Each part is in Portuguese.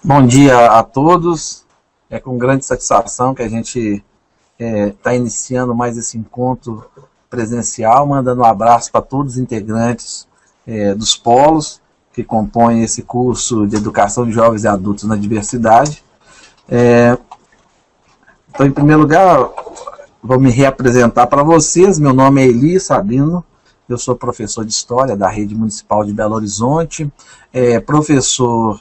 Bom dia a todos. É com grande satisfação que a gente está iniciando mais esse encontro presencial, mandando um abraço para todos os integrantes dos polos que compõem esse curso de Educação de Jovens e Adultos na Diversidade. Então, em primeiro lugar, vou me reapresentar para vocês. Meu nome é Eli Sabino, eu sou professor de História da Rede Municipal de Belo Horizonte, professor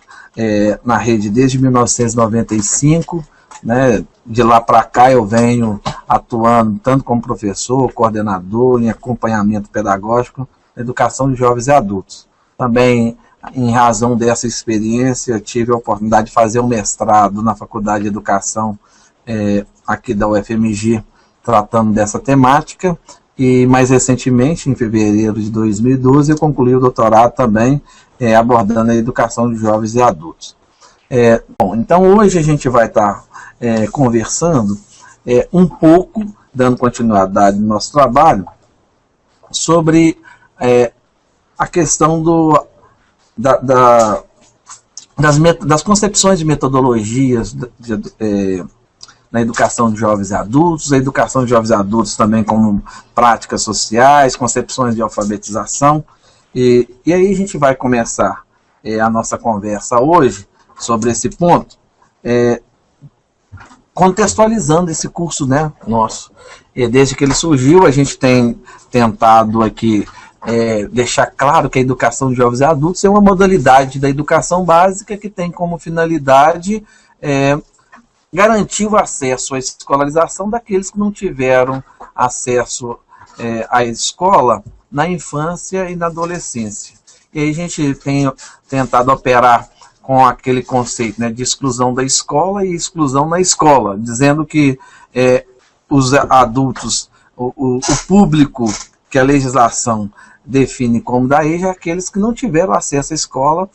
na rede desde 1995, né? De lá para cá eu venho atuando tanto como professor, coordenador, em acompanhamento pedagógico na educação de jovens e adultos. Também, em razão dessa experiência, tive a oportunidade de fazer um mestrado na Faculdade de Educação aqui da UFMG, tratando dessa temática, e mais recentemente, em fevereiro de 2012, eu concluí o doutorado também, abordando a educação de jovens e adultos. Bom, então hoje a gente vai estar conversando um pouco, dando continuidade no nosso trabalho, sobre a questão das concepções de metodologias na educação de jovens e adultos, a educação de jovens e adultos também como práticas sociais, concepções de alfabetização. E aí a gente vai começar a nossa conversa hoje sobre esse ponto, contextualizando esse curso, né, nosso. Desde que ele surgiu, a gente tem tentado aqui deixar claro que a educação de jovens e adultos é uma modalidade da educação básica que tem como finalidade garantir o acesso à escolarização daqueles que não tiveram acesso à escola na infância e na adolescência. E aí a gente tem tentado operar com aquele conceito, né, de exclusão da escola e exclusão na escola, dizendo que os adultos, o público que a legislação define como da EJA, aqueles que não tiveram acesso à escola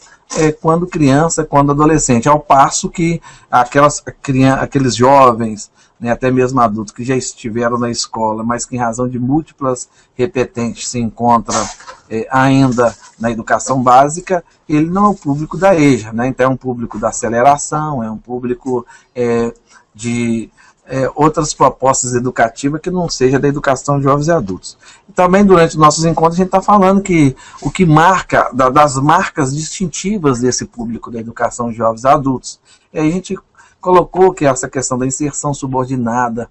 quando criança, quando adolescente, ao passo que aqueles jovens, né, até mesmo adultos que já estiveram na escola, mas que em razão de múltiplas repetentes se encontra ainda na educação básica, ele não é o público da EJA, né? Então é um público da aceleração, é um público de outras propostas educativas que não seja da educação de jovens e adultos. E também durante os nossos encontros a gente está falando que o que marca, das marcas distintivas desse público da educação de jovens e adultos, e aí a gente colocou que essa questão da inserção subordinada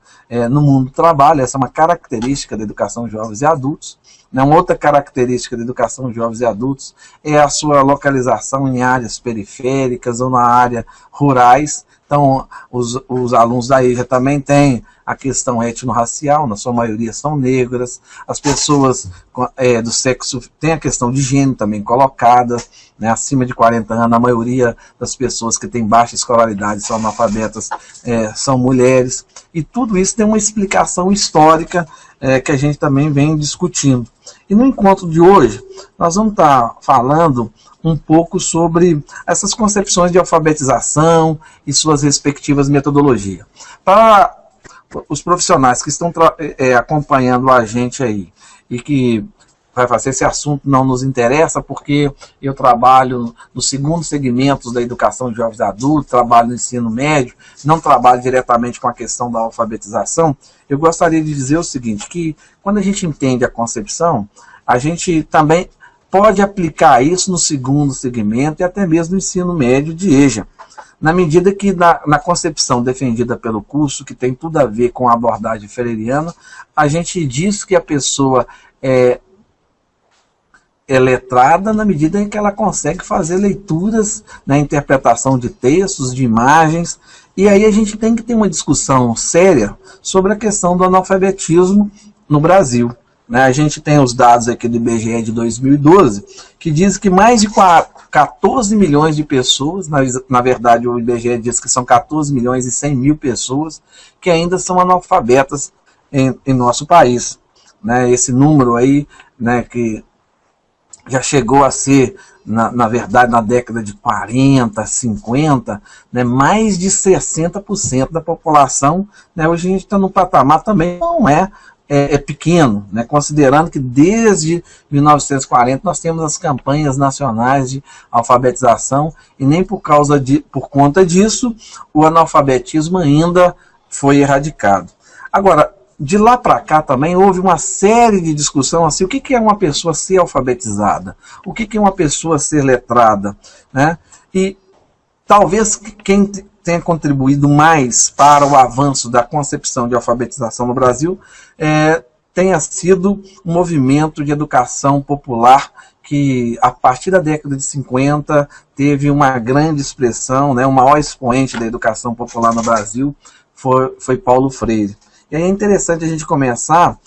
no mundo do trabalho, essa é uma característica da educação de jovens e adultos. Uma outra característica da educação de jovens e adultos é a sua localização em áreas periféricas ou na área rurais. Então, os alunos da EJA também têm a questão étnico-racial, na sua maioria são negras, as pessoas do sexo têm a questão de gênero também colocada, né, acima de 40 anos, a maioria das pessoas que têm baixa escolaridade, são analfabetas, são mulheres, e tudo isso tem uma explicação histórica que a gente também vem discutindo. E no encontro de hoje, nós vamos estar falando um pouco sobre essas concepções de alfabetização e suas respectivas metodologias. Para os profissionais que estão acompanhando a gente aí e que vai fazer esse assunto não nos interessa, porque eu trabalho no segundo segmento da educação de jovens e adultos, trabalho no ensino médio, não trabalho diretamente com a questão da alfabetização, eu gostaria de dizer o seguinte, que quando a gente entende a concepção, a gente também pode aplicar isso no segundo segmento e até mesmo no ensino médio de EJA, na medida que na concepção defendida pelo curso, que tem tudo a ver com a abordagem freiriana, a gente diz que a pessoa é letrada na medida em que ela consegue fazer leituras, na interpretação de textos, de imagens, e aí a gente tem que ter uma discussão séria sobre a questão do analfabetismo no Brasil. A gente tem os dados aqui do IBGE de 2012, que diz que mais de 14 milhões de pessoas, na verdade o IBGE diz que são 14 milhões e 100 mil pessoas, que ainda são analfabetas em nosso país. Esse número aí, que já chegou a ser, na verdade, na década de 40, 50, mais de 60% da população, hoje a gente está num patamar também, não é é pequeno, né? Considerando que desde 1940 nós temos as campanhas nacionais de alfabetização e nem por conta disso o analfabetismo ainda foi erradicado. Agora, de lá para cá também houve uma série de discussão assim, o que é uma pessoa ser alfabetizada? O que é uma pessoa ser letrada? Né? E talvez quem tenha contribuído mais para o avanço da concepção de alfabetização no Brasil tenha sido um movimento de educação popular que, a partir da década de 50, teve uma grande expressão, né? O maior expoente da educação popular no Brasil foi Paulo Freire. E aí é interessante a gente começar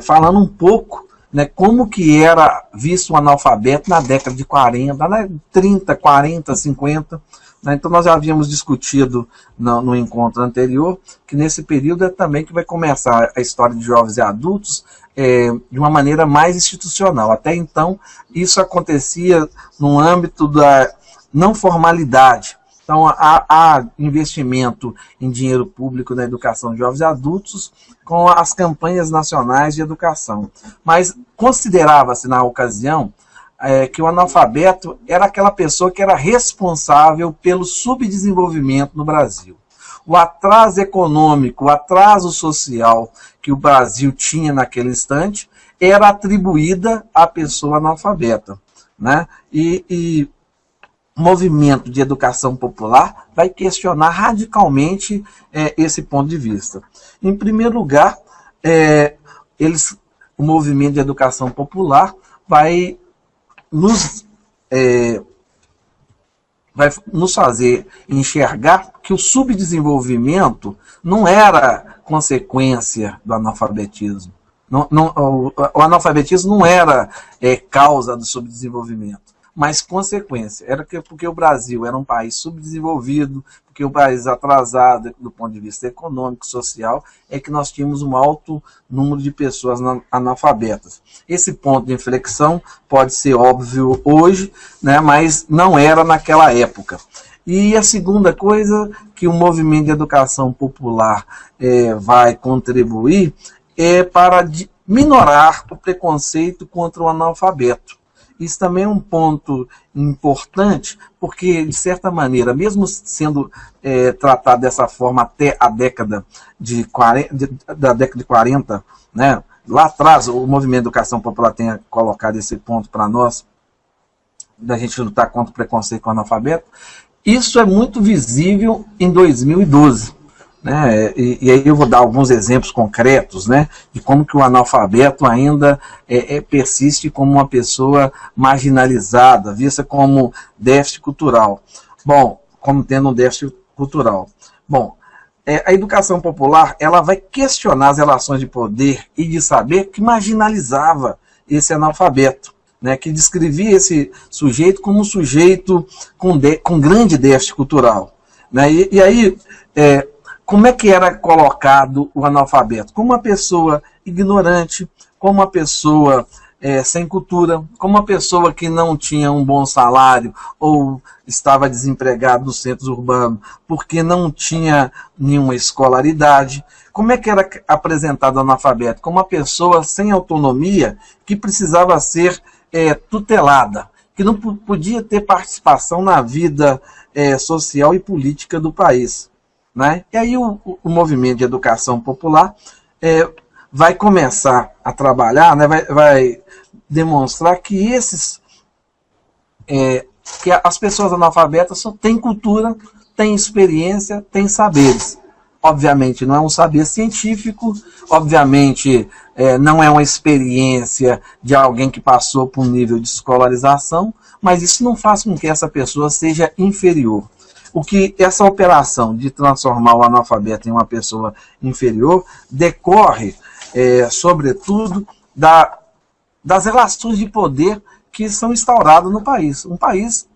falando um pouco, né, como que era visto o analfabeto na década de 40, né, 30, 40, 50. Né? Então nós já havíamos discutido no encontro anterior que nesse período é também que vai começar a história de jovens e adultos de uma maneira mais institucional. Até então isso acontecia no âmbito da não formalidade. Então, há investimento em dinheiro público na educação de jovens e adultos com as campanhas nacionais de educação. Mas considerava-se, na ocasião, que o analfabeto era aquela pessoa que era responsável pelo subdesenvolvimento no Brasil. O atraso econômico, o atraso social que o Brasil tinha naquele instante era atribuída à pessoa analfabeta. Né? E movimento de educação popular vai questionar radicalmente esse ponto de vista. Em primeiro lugar, o movimento de educação popular vai nos fazer enxergar que o subdesenvolvimento não era consequência do analfabetismo. O analfabetismo não era causa do subdesenvolvimento, mas consequência. Era porque o Brasil era um país subdesenvolvido, porque o país atrasado do ponto de vista econômico, social, é que nós tínhamos um alto número de pessoas analfabetas. Esse ponto de inflexão pode ser óbvio hoje, né, mas não era naquela época. E a segunda coisa que o movimento de educação popular vai contribuir é para minorar o preconceito contra o analfabeto. Isso também é um ponto importante, porque, de certa maneira, mesmo sendo tratado dessa forma até a década de 40, né, lá atrás o movimento de educação popular tenha colocado esse ponto para nós, da gente lutar contra o preconceito com o analfabeto, isso é muito visível em 2012. Né? E aí eu vou dar alguns exemplos concretos, né, de como que o analfabeto ainda persiste como uma pessoa marginalizada, vista como déficit cultural. Bom, como tendo um déficit cultural. Bom, a educação popular ela vai questionar as relações de poder e de saber que marginalizava esse analfabeto, né, que descrevia esse sujeito como um sujeito com grande déficit cultural. Né? E aí, como é que era colocado o analfabeto? Como uma pessoa ignorante, como uma pessoa sem cultura, como uma pessoa que não tinha um bom salário ou estava desempregado nos centros urbanos porque não tinha nenhuma escolaridade. Como é que era apresentado o analfabeto? Como uma pessoa sem autonomia que precisava ser tutelada, que não podia ter participação na vida social e política do país. Né? E aí o movimento de educação popular vai começar a trabalhar, né? vai demonstrar que que as pessoas analfabetas só têm cultura, têm experiência, têm saberes. Obviamente não é um saber científico, obviamente não é uma experiência de alguém que passou por um nível de escolarização, mas isso não faz com que essa pessoa seja inferior. O que essa operação de transformar o analfabeto em uma pessoa inferior decorre, sobretudo, das relações de poder que são instauradas no país. Um país,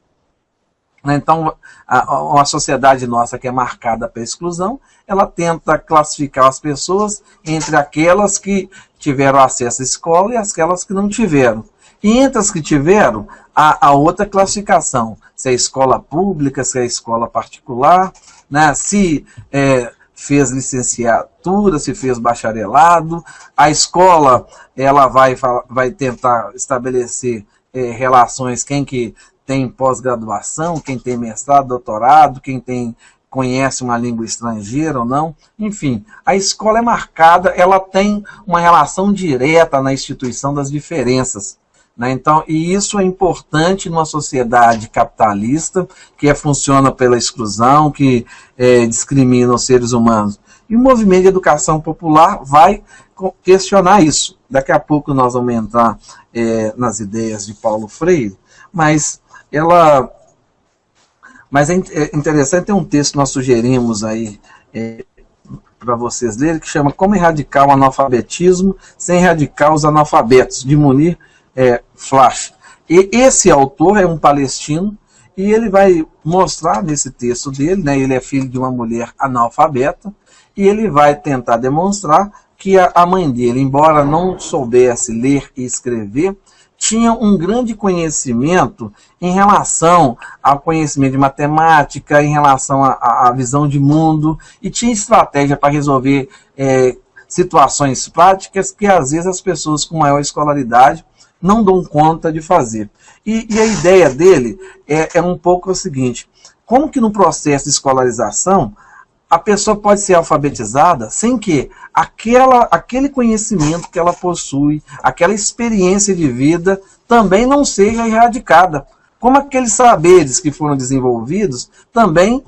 né, então, uma sociedade nossa que é marcada pela exclusão, ela tenta classificar as pessoas entre aquelas que tiveram acesso à escola e aquelas que não tiveram. E entre as que tiveram, há outra classificação, se é escola pública, se é escola particular, né? Se fez licenciatura, se fez bacharelado. A escola ela vai tentar estabelecer relações, quem que tem pós-graduação, quem tem mestrado, doutorado, quem conhece uma língua estrangeira ou não. Enfim, a escola é marcada, ela tem uma relação direta na instituição das diferenças, né? Então, e isso é importante numa sociedade capitalista, que funciona pela exclusão, que discrimina os seres humanos. E o movimento de educação popular vai questionar isso. Daqui a pouco nós vamos entrar nas ideias de Paulo Freire, mas é interessante, tem um texto que nós sugerimos aí para vocês lerem, que chama Como Erradicar o Analfabetismo Sem Erradicar os Analfabetos, de Munir Flash. E esse autor é um palestino, e ele vai mostrar nesse texto dele, né, ele é filho de uma mulher analfabeta, e ele vai tentar demonstrar que a mãe dele, embora não soubesse ler e escrever, tinha um grande conhecimento em relação ao conhecimento de matemática, em relação à visão de mundo, e tinha estratégia para resolver situações práticas que às vezes as pessoas com maior escolaridade não dão conta de fazer. E a ideia dele é um pouco o seguinte: como que no processo de escolarização a pessoa pode ser alfabetizada sem que aquele conhecimento que ela possui, aquela experiência de vida, também não seja erradicada. Como aqueles saberes que foram desenvolvidos também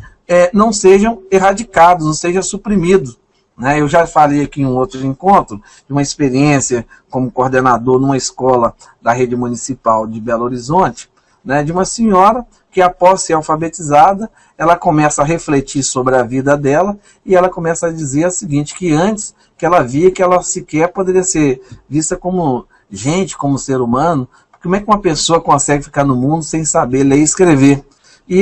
não sejam erradicados, não sejam suprimidos, né? Eu já falei aqui em um outro encontro de uma experiência como coordenador numa escola da rede municipal de Belo Horizonte, né, de uma senhora que, após ser alfabetizada, ela começa a refletir sobre a vida dela, e ela começa a dizer o seguinte, que antes que ela via que ela sequer poderia ser vista como gente, como ser humano. Como é que uma pessoa consegue ficar no mundo sem saber ler e escrever?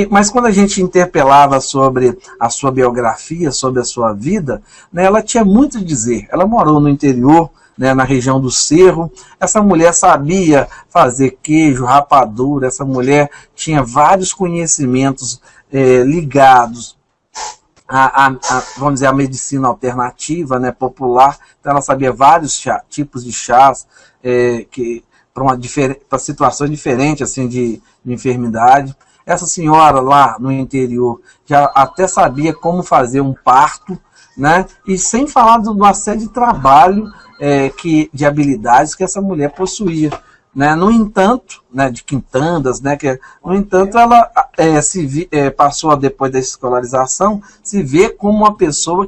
Mas quando a gente interpelava sobre a sua biografia, sobre a sua vida, né, ela tinha muito a dizer. Ela morou no interior, né, na região do Cerro. Essa mulher sabia fazer queijo, rapadura. Essa mulher tinha vários conhecimentos ligados vamos dizer, a medicina alternativa, né, popular. Então ela sabia vários tipos de chás para situações diferentes assim, de enfermidade. Essa senhora lá no interior já até sabia como fazer um parto, né? E sem falar de uma série de trabalho, de habilidades que essa mulher possuía, né? No entanto, né, de quintandas, né, no entanto, ela passou, depois da escolarização, se vê como uma pessoa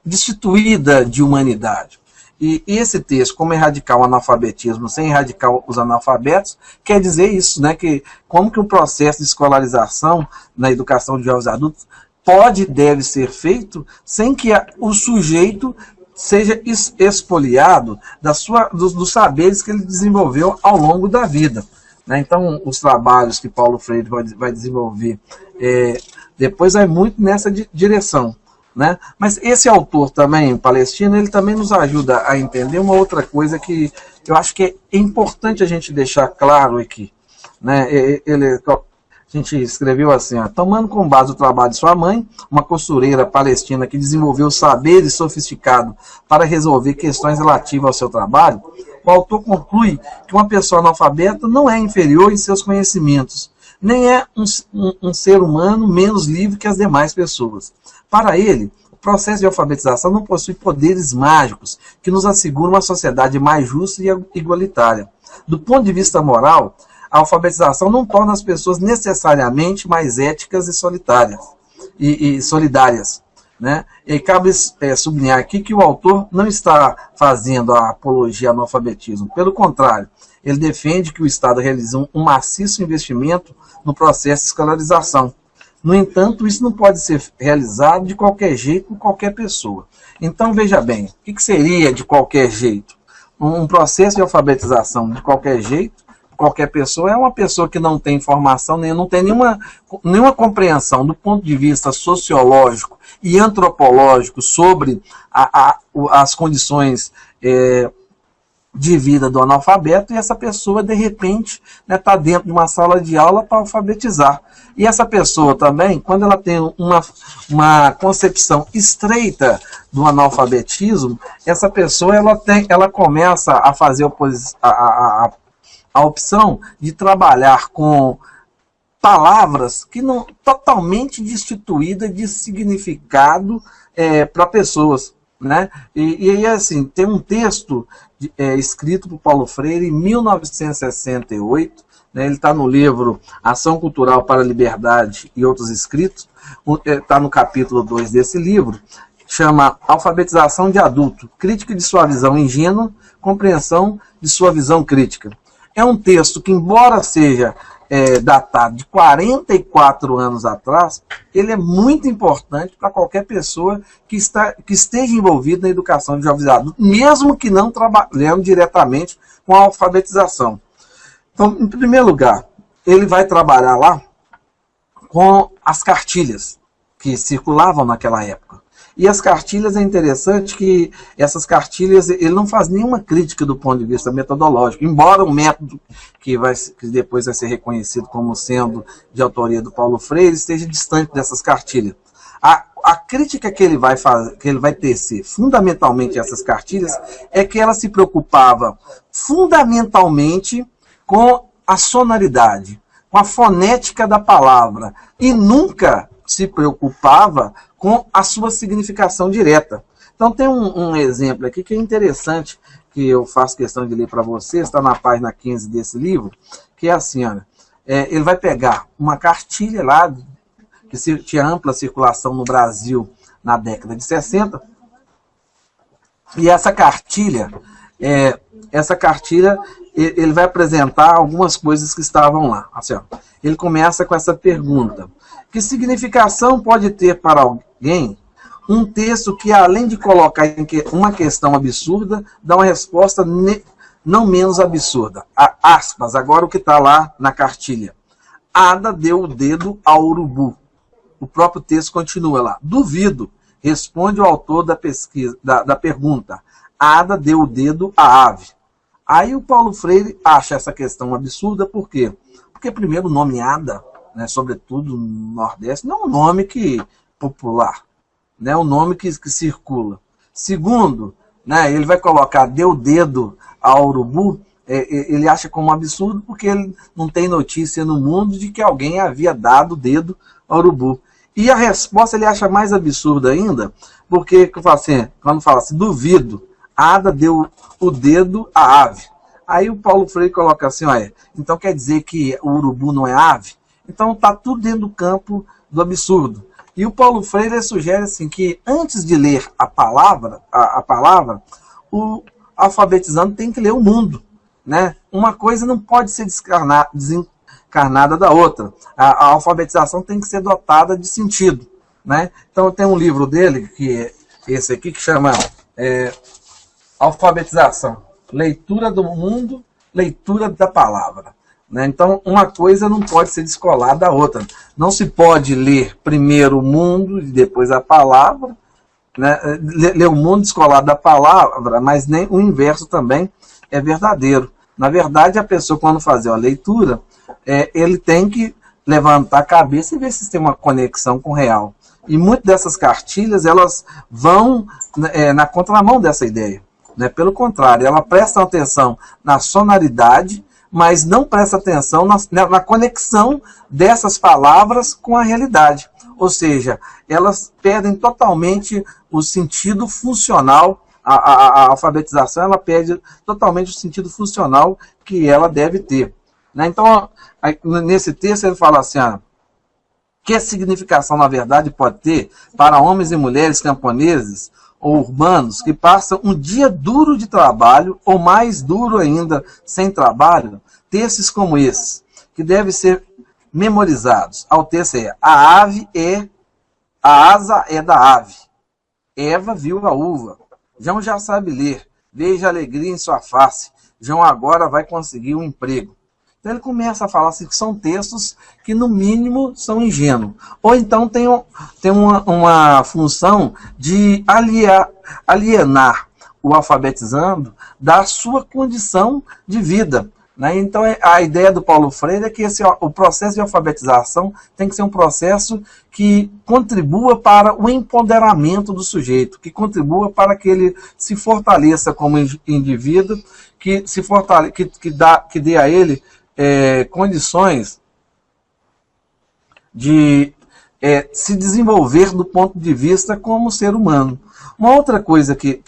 destituída de humanidade. E esse texto, Como Erradicar o Analfabetismo Sem Erradicar os Analfabetos, quer dizer isso, né, que como que o processo de escolarização na educação de jovens adultos pode e deve ser feito sem que o sujeito seja expoliado dos saberes que ele desenvolveu ao longo da vida, né? Então, os trabalhos que Paulo Freire vai desenvolver depois vai muito nessa direção, né? Mas esse autor também, palestino, ele também nos ajuda a entender uma outra coisa que eu acho que é importante a gente deixar claro aqui, né? A gente escreveu assim, tomando como base o trabalho de sua mãe, uma costureira palestina que desenvolveu saberes sofisticados para resolver questões relativas ao seu trabalho, o autor conclui que uma pessoa analfabeta não é inferior em seus conhecimentos, nem é um ser humano menos livre que as demais pessoas. Para ele, o processo de alfabetização não possui poderes mágicos que nos asseguram uma sociedade mais justa e igualitária. Do ponto de vista moral, a alfabetização não torna as pessoas necessariamente mais éticas e solidárias, né? E cabe sublinhar aqui que o autor não está fazendo a apologia ao analfabetismo. Pelo contrário, ele defende que o Estado realize um maciço investimento no processo de escolarização. No entanto, isso não pode ser realizado de qualquer jeito por qualquer pessoa. Então, veja bem, o que seria de qualquer jeito? Um processo de alfabetização de qualquer jeito, qualquer pessoa, é uma pessoa que não tem informação, não tem nenhuma compreensão do ponto de vista sociológico e antropológico sobre as condições de vida do analfabeto, e essa pessoa, de repente, está dentro de uma sala de aula para alfabetizar. E essa pessoa também, quando ela tem uma concepção estreita do analfabetismo, essa pessoa ela começa a fazer a opção de trabalhar com palavras que não totalmente destituídas de significado para pessoas, né? E aí, assim, tem um texto escrito por Paulo Freire em 1968, né? Ele está no livro Ação Cultural para a Liberdade e Outros Escritos, está no capítulo 2 desse livro, chama Alfabetização de Adulto, Crítica de sua visão ingênua, compreensão de sua visão crítica. É um texto que, embora seja datado de 44 anos atrás, ele é muito importante para qualquer pessoa que esteja envolvida na educação de jovens adultos, mesmo que não trabalhando diretamente com a alfabetização. Então, em primeiro lugar, ele vai trabalhar lá com as cartilhas que circulavam naquela época. E as cartilhas, é interessante que essas cartilhas, ele não faz nenhuma crítica do ponto de vista metodológico, embora o método que depois vai ser reconhecido como sendo de autoria do Paulo Freire esteja distante dessas cartilhas. A crítica que ele vai tecer fundamentalmente essas cartilhas é que ela se preocupava fundamentalmente com a sonoridade, com a fonética da palavra, e nunca se preocupava com a sua significação direta. Então tem um exemplo aqui que é interessante, que eu faço questão de ler para vocês, está na página 15 desse livro, que é assim, olha, ele vai pegar uma cartilha lá, que tinha ampla circulação no Brasil na década de 60, e essa cartilha ele vai apresentar algumas coisas que estavam lá. Assim, ó, ele começa com essa pergunta: que significação pode ter para alguém um texto que, além de colocar uma questão absurda, dá uma resposta não menos absurda? Aspas, agora o que está lá na cartilha. Ada deu o dedo ao urubu. O próprio texto continua lá. Duvido, responde o autor da pergunta. Ada deu o dedo à ave. Aí o Paulo Freire acha essa questão absurda, por quê? Porque, primeiro, o nome Ada, né, sobretudo no Nordeste, não é um nome popular, né, é um nome que circula. Segundo, né, ele vai colocar deu o dedo ao urubu, ele acha como um absurdo porque ele não tem notícia no mundo de que alguém havia dado o dedo ao urubu. E a resposta ele acha mais absurda ainda, porque quando fala assim, duvido, Ada deu o dedo à ave. Aí o Paulo Freire coloca assim, olha, então quer dizer que o urubu não é ave? Então está tudo dentro do campo do absurdo. E o Paulo Freire sugere assim, que antes de ler a palavra, o alfabetizando tem que ler o mundo, né? Uma coisa não pode ser desencarnada da outra. A alfabetização tem que ser dotada de sentido, né? Então tem um livro dele, que é esse aqui, que chama Alfabetização, leitura do mundo, leitura da palavra. Né? Então, uma coisa não pode ser descolada da outra. Não se pode ler primeiro o mundo e depois a palavra, né? Ler o mundo descolado da palavra, mas nem o inverso também é verdadeiro. Na verdade, a pessoa, quando fazer a leitura, ele tem que levantar a cabeça e ver se tem uma conexão com o real. E muitas dessas cartilhas, elas vão na contramão dessa ideia. Né? Pelo contrário, ela presta atenção na sonoridade, mas não presta atenção na conexão dessas palavras com a realidade. Ou seja, elas perdem totalmente o sentido funcional. A alfabetização, ela perde totalmente o sentido funcional que ela deve ter. Né? Então, nesse texto ele fala assim, que significação, na verdade, pode ter para homens e mulheres camponeses ou urbanos que passam um dia duro de trabalho, ou mais duro ainda, sem trabalho, textos como esse, que devem ser memorizados. Ao texto a asa é da ave. Eva viu a uva. João já sabe ler. Veja a alegria em sua face. João agora vai conseguir um emprego. Então ele começa a falar assim, que são textos que, no mínimo, são ingênuos. Ou então tem uma função de alienar o alfabetizando da sua condição de vida. Né? Então, a ideia do Paulo Freire é que o processo de alfabetização tem que ser um processo que contribua para o empoderamento do sujeito, que contribua para que ele se fortaleça como indivíduo, que dê a ele condições de se desenvolver do ponto de vista como ser humano. Uma outra coisa que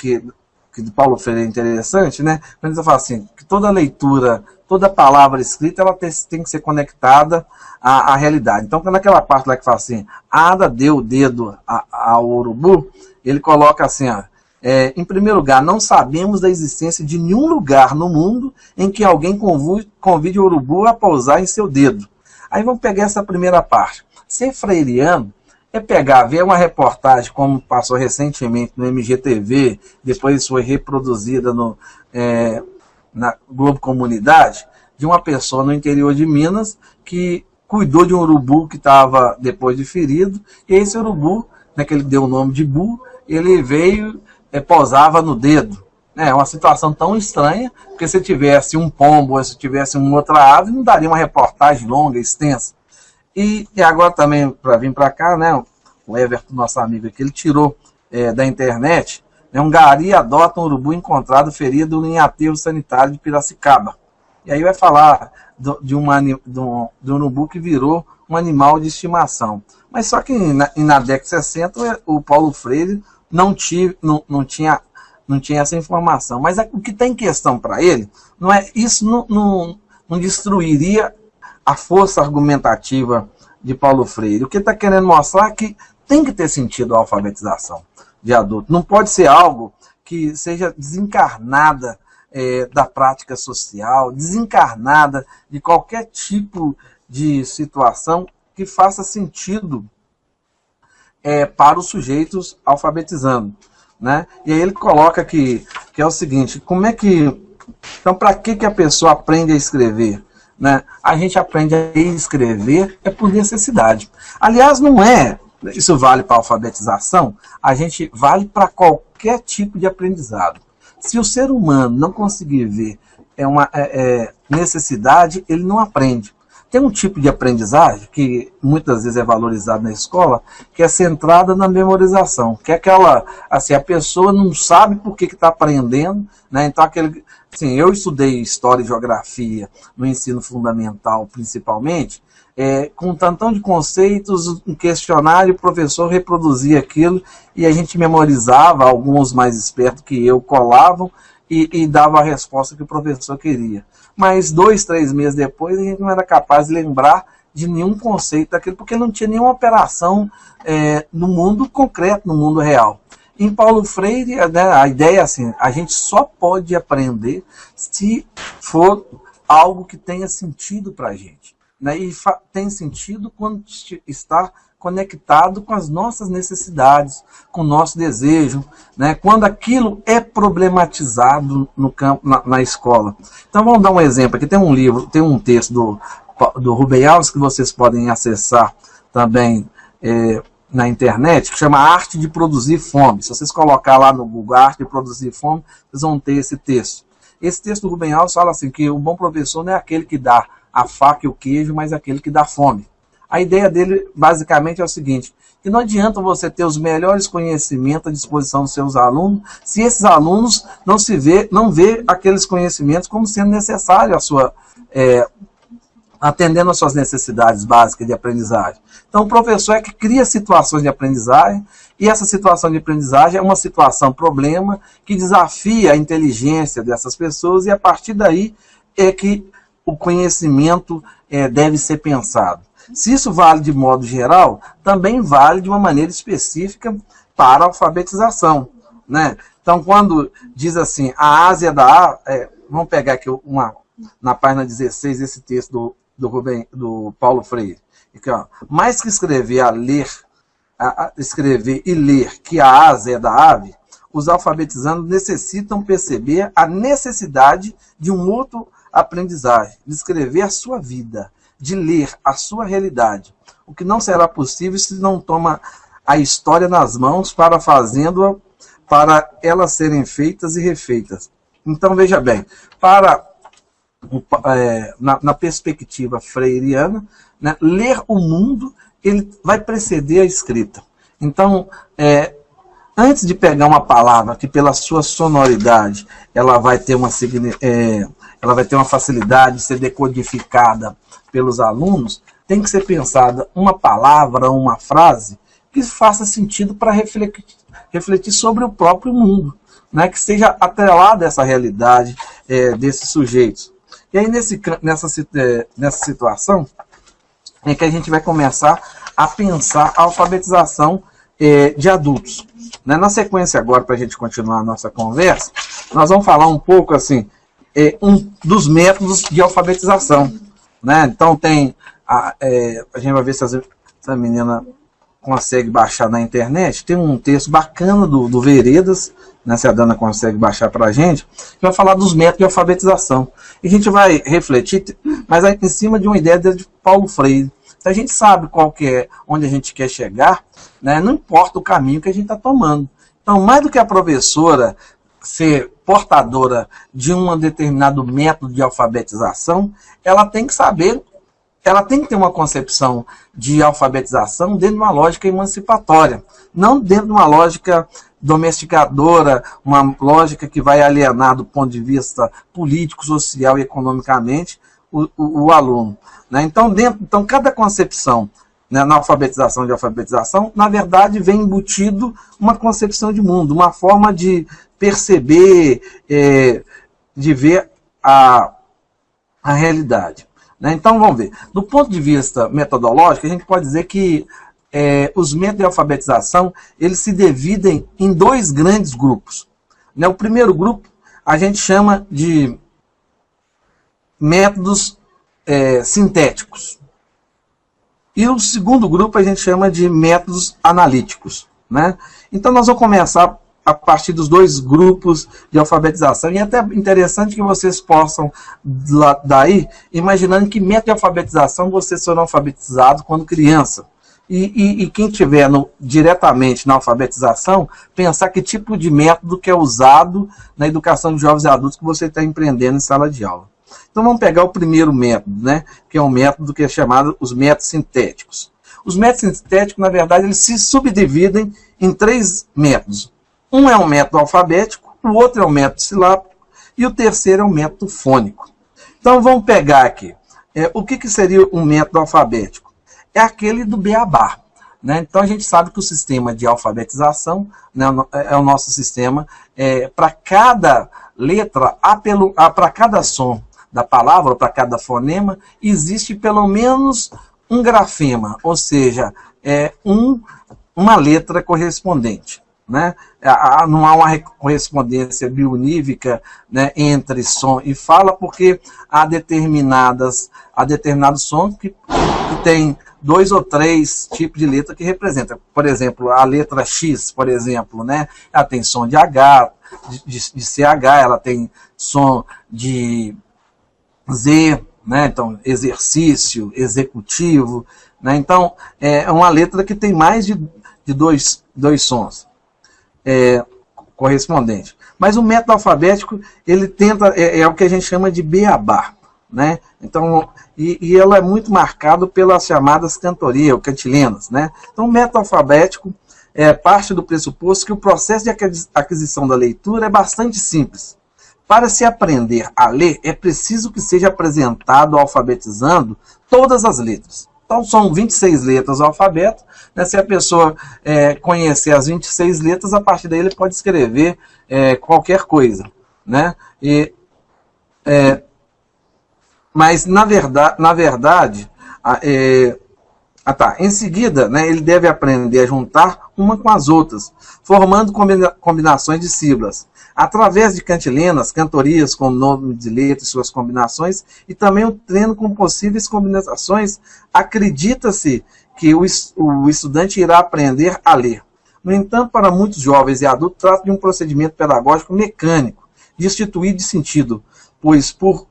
de Paulo Freire é interessante, né? Quando ele fala assim, que toda leitura, toda palavra escrita, ela tem que ser conectada à realidade. Então, naquela parte lá que fala assim, Ada deu o dedo ao urubu, ele coloca assim, ó, em primeiro lugar, não sabemos da existência de nenhum lugar no mundo em que alguém convide o urubu a pousar em seu dedo. Aí vamos pegar essa primeira parte. Ser freiriano é ver uma reportagem, como passou recentemente no MGTV, depois foi reproduzida na Globo Comunidade, de uma pessoa no interior de Minas que cuidou de um urubu que estava depois de ferido, e esse urubu, né, que ele deu o nome de Bu, ele veio, pousava no dedo. É uma situação tão estranha, porque se tivesse um pombo, ou se tivesse uma outra ave, não daria uma reportagem longa, extensa. E agora também, para vir para cá, né, o Everton, nosso amigo aqui, ele tirou da internet, né, um gari adota um urubu encontrado ferido em aterro sanitário de Piracicaba. E aí vai falar de um urubu que virou um animal de estimação. Mas só que na década de 60, o Paulo Freire não tinha essa informação. Mas o que tem em questão para ele, isso não destruiria a força argumentativa de Paulo Freire. O que ele está querendo mostrar é que tem que ter sentido a alfabetização de adulto. Não pode ser algo que seja desencarnada da prática social, desencarnada de qualquer tipo de situação que faça sentido para os sujeitos alfabetizando. Né? E aí ele coloca que é o seguinte, então para que a pessoa aprende a escrever? Né? A gente aprende a escrever por necessidade. Aliás, isso vale para a alfabetização, vale para qualquer tipo de aprendizado. Se o ser humano não conseguir ver uma necessidade, ele não aprende. Tem um tipo de aprendizagem que muitas vezes é valorizado na escola, que é centrada na memorização, que é aquela, assim, a pessoa não sabe por que está aprendendo, né? Então assim, eu estudei História e Geografia no ensino fundamental, principalmente, com um tantão de conceitos, um questionário, o professor reproduzia aquilo e a gente memorizava, alguns mais espertos que eu colavam e dava a resposta que o professor queria. Mas 2, 3 meses depois a gente não era capaz de lembrar de nenhum conceito daquilo, porque não tinha nenhuma operação no mundo concreto, no mundo real. Em Paulo Freire, né, a ideia é assim, a gente só pode aprender se for algo que tenha sentido para a gente. Né? E tem sentido quando está conectado com as nossas necessidades, com o nosso desejo, né? Quando aquilo é problematizado no campo, na escola. Então vamos dar um exemplo aqui, tem um texto do Rubem Alves que vocês podem acessar também na internet, que chama Arte de Produzir Fome. Se vocês colocar lá no Google Arte de Produzir Fome, vocês vão ter esse texto. Esse texto do Rubem Alves fala assim, que o bom professor não é aquele que dá a faca e o queijo, mas aquele que dá fome. A ideia dele, basicamente, é o seguinte, que não adianta você ter os melhores conhecimentos à disposição dos seus alunos, se esses alunos não vê aqueles conhecimentos como sendo necessários atendendo às suas necessidades básicas de aprendizagem. Então, o professor é que cria situações de aprendizagem, e essa situação de aprendizagem é uma situação problema que desafia a inteligência dessas pessoas, e a partir daí é que o conhecimento deve ser pensado. Se isso vale de modo geral, também vale de uma maneira específica para a alfabetização. Né? Então, quando diz assim, a Ásia da vamos pegar aqui na página 16 esse texto do Paulo Freire. Aqui, ó, mais que escrever e ler que a asa é da ave, os alfabetizandos necessitam perceber a necessidade de um outro aprendizagem, de escrever a sua vida, de ler a sua realidade, o que não será possível se não toma a história nas mãos para fazendo-a para elas serem feitas e refeitas. Então, veja bem, na perspectiva freiriana, né, ler o mundo ele vai preceder a escrita. Então, antes de pegar uma palavra que pela sua sonoridade ela vai ter uma facilidade de ser decodificada pelos alunos, tem que ser pensada uma palavra, uma frase que faça sentido para refletir sobre o próprio mundo, né, que seja atrelada a essa realidade desses sujeitos. E aí nessa situação é que a gente vai começar a pensar a alfabetização de adultos. Né? Na sequência agora, para a gente continuar a nossa conversa, nós vamos falar um pouco assim, dos métodos de alfabetização. Né? Então a gente vai ver se essa menina consegue baixar na internet. Tem um texto bacana do Veredas, né, se a Dana consegue baixar para a gente, que vai falar dos métodos de alfabetização. E a gente vai refletir, mas em cima de uma ideia de Paulo Freire. Se a gente sabe onde a gente quer chegar, né, não importa o caminho que a gente está tomando. Então, mais do que a professora ser portadora de um determinado método de alfabetização, ela tem que saber, ela tem que ter uma concepção de alfabetização dentro de uma lógica emancipatória, não dentro de uma lógica domesticadora, uma lógica que vai alienar do ponto de vista político, social e economicamente o aluno. Né? Então, cada concepção, né, na alfabetização de alfabetização, na verdade, vem embutido uma concepção de mundo, uma forma de perceber, de ver a realidade. Né? Então, vamos ver. Do ponto de vista metodológico, a gente pode dizer que os métodos de alfabetização eles se dividem em dois grandes grupos. Né? O primeiro grupo a gente chama de métodos sintéticos. E o segundo grupo a gente chama de métodos analíticos. Né? Então nós vamos começar a partir dos dois grupos de alfabetização. E é até interessante que vocês possam, daí, imaginando que método de alfabetização vocês foram alfabetizados quando criança. E quem estiver diretamente na alfabetização, pensar que tipo de método que é usado na educação de jovens e adultos que você está empreendendo em sala de aula. Então vamos pegar o primeiro método, né, que é um método que é chamado os métodos sintéticos. Os métodos sintéticos, na verdade, eles se subdividem em três métodos. Um é um método alfabético, o outro é um método silábico e o terceiro é um método fônico. Então vamos pegar aqui. O que seria um método alfabético? É aquele do beabá. Né? Então a gente sabe que o sistema de alfabetização, né, é o nosso sistema, para cada letra, para cada som da palavra, ou para cada fonema, existe pelo menos um grafema, ou seja, uma letra correspondente. Né? Não há uma correspondência bionívica, né, entre som e fala, porque há determinados sons que tem 2 ou 3 tipos de letra que representam. Por exemplo, a letra X, por exemplo, né, ela tem som de H, de CH, ela tem som de Z, né, então exercício, executivo. Né, então, é uma letra que tem mais de dois sons correspondentes. Mas o método alfabético, ele tenta, é o que a gente chama de beabá. Né? Então, e ela é muito marcado pelas chamadas cantorias, ou cantilenas. Né? Então, o método alfabético parte do pressuposto que o processo de aquisição da leitura é bastante simples. Para se aprender a ler, é preciso que seja apresentado alfabetizando todas as letras. Então, são 26 letras do alfabeto. Né? Se a pessoa conhecer as 26 letras, a partir daí ele pode escrever qualquer coisa. Né? Mas, na verdade em seguida, né, ele deve aprender a juntar uma com as outras, formando combinações de sílabas. Através de cantilenas, cantorias com nome de letras e suas combinações, e também o treino com possíveis combinações, acredita-se que o estudante irá aprender a ler. No entanto, para muitos jovens e adultos, trata de um procedimento pedagógico mecânico, destituído de sentido, pois por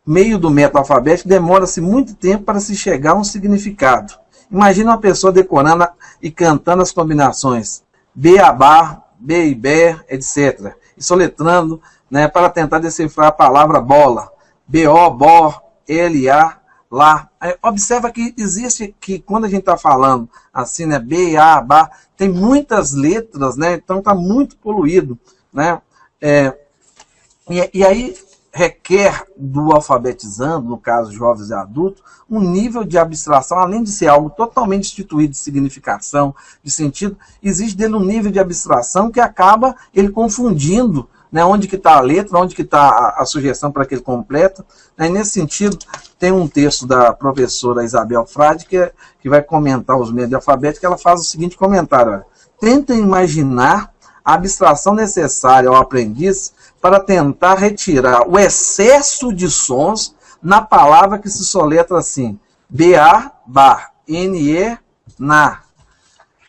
meio do método alfabético demora-se muito tempo para se chegar a um significado. Imagina uma pessoa decorando e cantando as combinações beabá, B e Bé, etc. E soletrando, né, para tentar decifrar a palavra bola. B-O, bó, L-A, lá. Observa que existe, que quando a gente está falando assim, né, B-A, Bá, tem muitas letras, né, então está muito poluído, né, e aí requer do alfabetizando, no caso jovens e adultos, um nível de abstração, além de ser algo totalmente destituído de significação, de sentido, existe dele um nível de abstração que acaba ele confundindo, né, onde que está a letra, onde que está a sugestão para que ele completa. Né, e nesse sentido, tem um texto da professora Isabel Frade que vai comentar os meios de alfabética, ela faz o seguinte comentário: olha, tentem imaginar a abstração necessária ao aprendiz para tentar retirar o excesso de sons na palavra que se soletra assim: B-A, bar, N-E, na,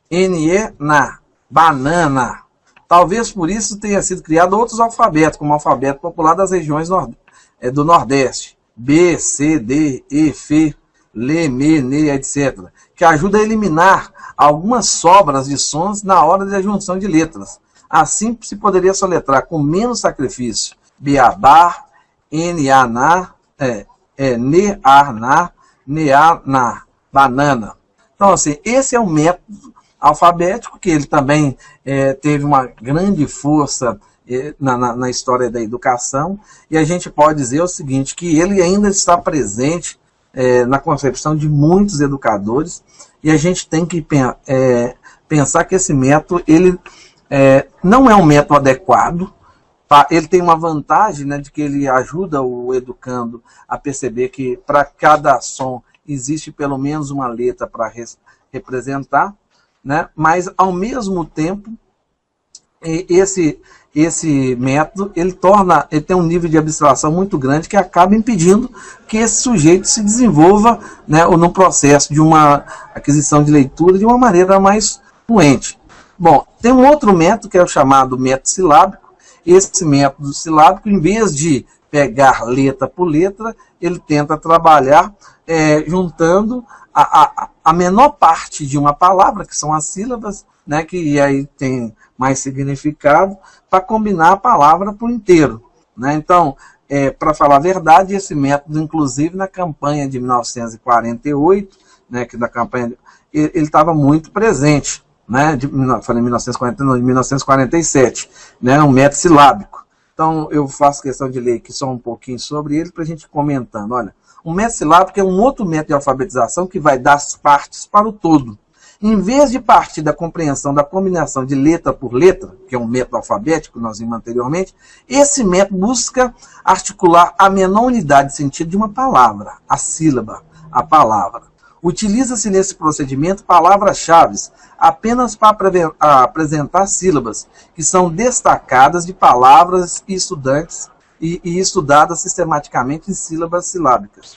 N-E, na, banana. Talvez por isso tenha sido criado outros alfabetos, como o alfabeto popular das regiões do Nordeste, B, C, D, E, F, Lê, Me, Ne, etc., que ajuda a eliminar algumas sobras de sons na hora da junção de letras. Assim se poderia soletrar com menos sacrifício Beabá, N-A-Na, Ne-A-Na, Ne-A-Na, banana. Então, assim, esse é um método alfabético que ele também teve uma grande força na história da educação, e a gente pode dizer o seguinte, que ele ainda está presente na concepção de muitos educadores, e a gente tem que pensar que esse método ele não é um método adequado. Ele tem uma vantagem, né, de que ele ajuda o educando a perceber que para cada som existe pelo menos uma letra para representar, né, mas ao mesmo tempo esse método ele tem um nível de abstração muito grande que acaba impedindo que esse sujeito se desenvolva, né, no processo de uma aquisição de leitura de uma maneira mais fluente. Bom, tem um outro método que é o chamado método silábico. Esse método silábico, em vez de pegar letra por letra, ele tenta trabalhar juntando a menor parte de uma palavra, que são as sílabas, né, que aí tem mais significado, para combinar a palavra por inteiro. Né? Então, para falar a verdade, esse método, inclusive na campanha de 1948, né, que na campanha ele estava muito presente. Né, falei 1949, de 1947, né, um método silábico. Então, eu faço questão de ler aqui só um pouquinho sobre ele para a gente ir comentando. Olha, o método silábico é um outro método de alfabetização que vai das partes para o todo. Em vez de partir da compreensão da combinação de letra por letra, que é um método alfabético que nós vimos anteriormente, esse método busca articular a menor unidade de sentido de uma palavra, a sílaba, a palavra. Utiliza-se nesse procedimento palavras-chave apenas para apresentar sílabas, que são destacadas de palavras e estudadas sistematicamente em sílabas silábicas.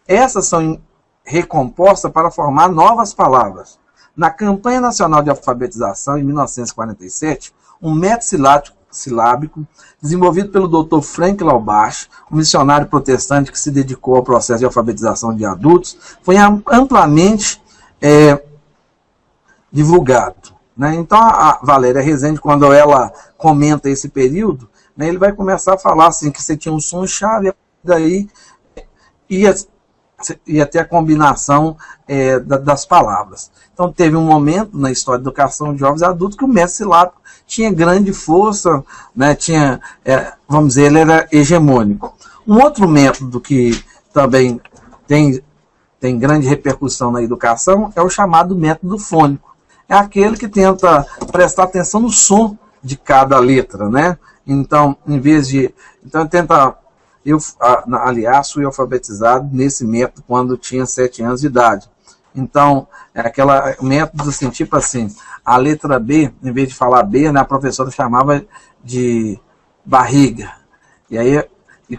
Essas são recompostas para formar novas palavras. Na Campanha Nacional de Alfabetização, em 1947, um método silábico, desenvolvido pelo Dr. Frank Laubach, um missionário protestante que se dedicou ao processo de alfabetização de adultos, foi amplamente divulgado. Né? Então, a Valéria Rezende, quando ela comenta esse período, né, ele vai começar a falar assim, que você tinha um som-chave, daí ia ter a combinação das palavras. Então, teve um momento na história da educação de jovens e adultos que o método silábico tinha grande força, né, vamos dizer, ele era hegemônico. Um outro método que também tem grande repercussão na educação é o chamado método fônico. É aquele que tenta prestar atenção no som de cada letra, né? Então, em vez de... Então, aliás, fui alfabetizado nesse método quando tinha 7 anos de idade. Então, é método assim, tipo assim, a letra B, em vez de falar B, né, a professora chamava de barriga. E aí,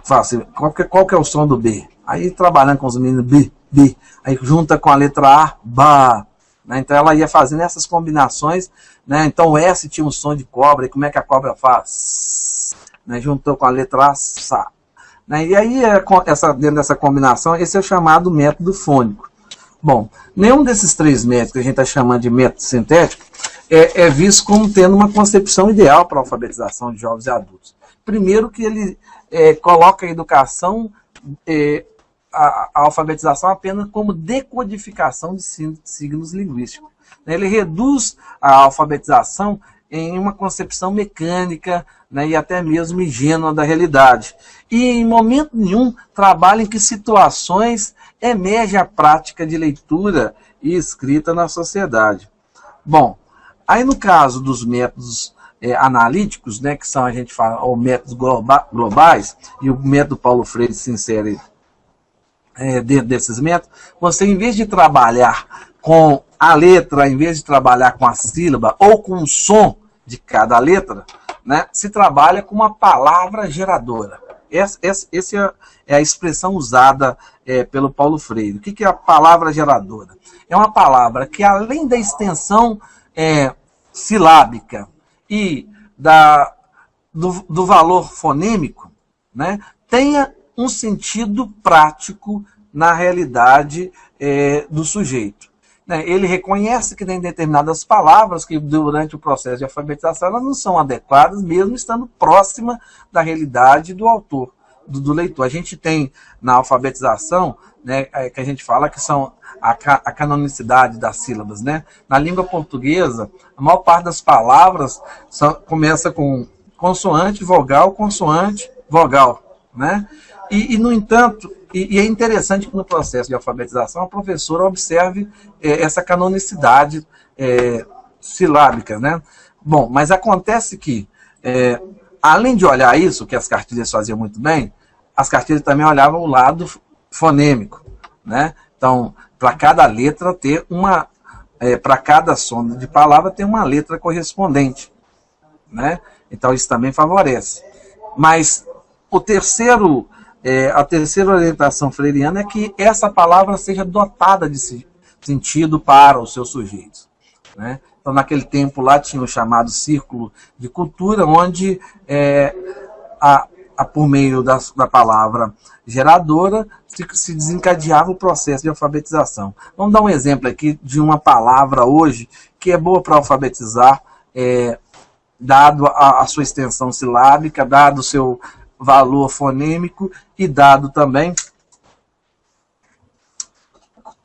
fala assim, qual que é o som do B? Aí, trabalhando com os meninos, B. Aí, junta com a letra A, ba. Né? Então, ela ia fazendo essas combinações. Né? Então, o S tinha um som de cobra. E como é que a cobra faz? Né? Juntou com a letra A, sa. Né? E aí, dentro dessa combinação, esse é o chamado método fônico. Bom, nenhum desses 3 métodos que a gente está chamando de método sintético é visto como tendo uma concepção ideal para a alfabetização de jovens e adultos. Primeiro que ele coloca a educação, a alfabetização apenas como decodificação de signos linguísticos. Ele reduz a alfabetização em uma concepção mecânica, né, e até mesmo ingênua da realidade. E em momento nenhum trabalha em que situações emerge a prática de leitura e escrita na sociedade. Bom, aí no caso dos métodos analíticos, né, que são, a gente fala, os métodos globais, e o método Paulo Freire se insere dentro desses métodos, você, em vez de trabalhar com a letra, em vez de trabalhar com a sílaba ou com o som de cada letra, né, se trabalha com uma palavra geradora. Essa é a expressão usada pelo Paulo Freire. O que é a palavra geradora? É uma palavra que, além da extensão silábica e do valor fonêmico, né, tenha um sentido prático na realidade do sujeito. Ele reconhece que tem determinadas palavras que, durante o processo de alfabetização, elas não são adequadas, mesmo estando próxima da realidade do autor, do leitor. A gente tem na alfabetização, né, que a gente fala que são a canonicidade das sílabas. Né? Na língua portuguesa, a maior parte das palavras começa com consoante, vogal, né? No entanto, e é interessante que no processo de alfabetização a professora observe essa canonicidade silábica. Né? Bom, mas acontece que, além de olhar isso, que as cartilhas faziam muito bem, as cartilhas também olhavam o lado fonêmico. Né? Então, para cada letra ter para cada som de palavra ter uma letra correspondente. Né? Então, isso também favorece. Mas a terceira orientação freiriana é que essa palavra seja dotada de sentido para os seus sujeitos. Né? Então, naquele tempo lá tinha o chamado círculo de cultura, onde por meio da palavra geradora se desencadeava o processo de alfabetização. Vamos dar um exemplo aqui de uma palavra hoje que é boa para alfabetizar, dado a sua extensão silábica, dado o seu valor fonêmico e dado também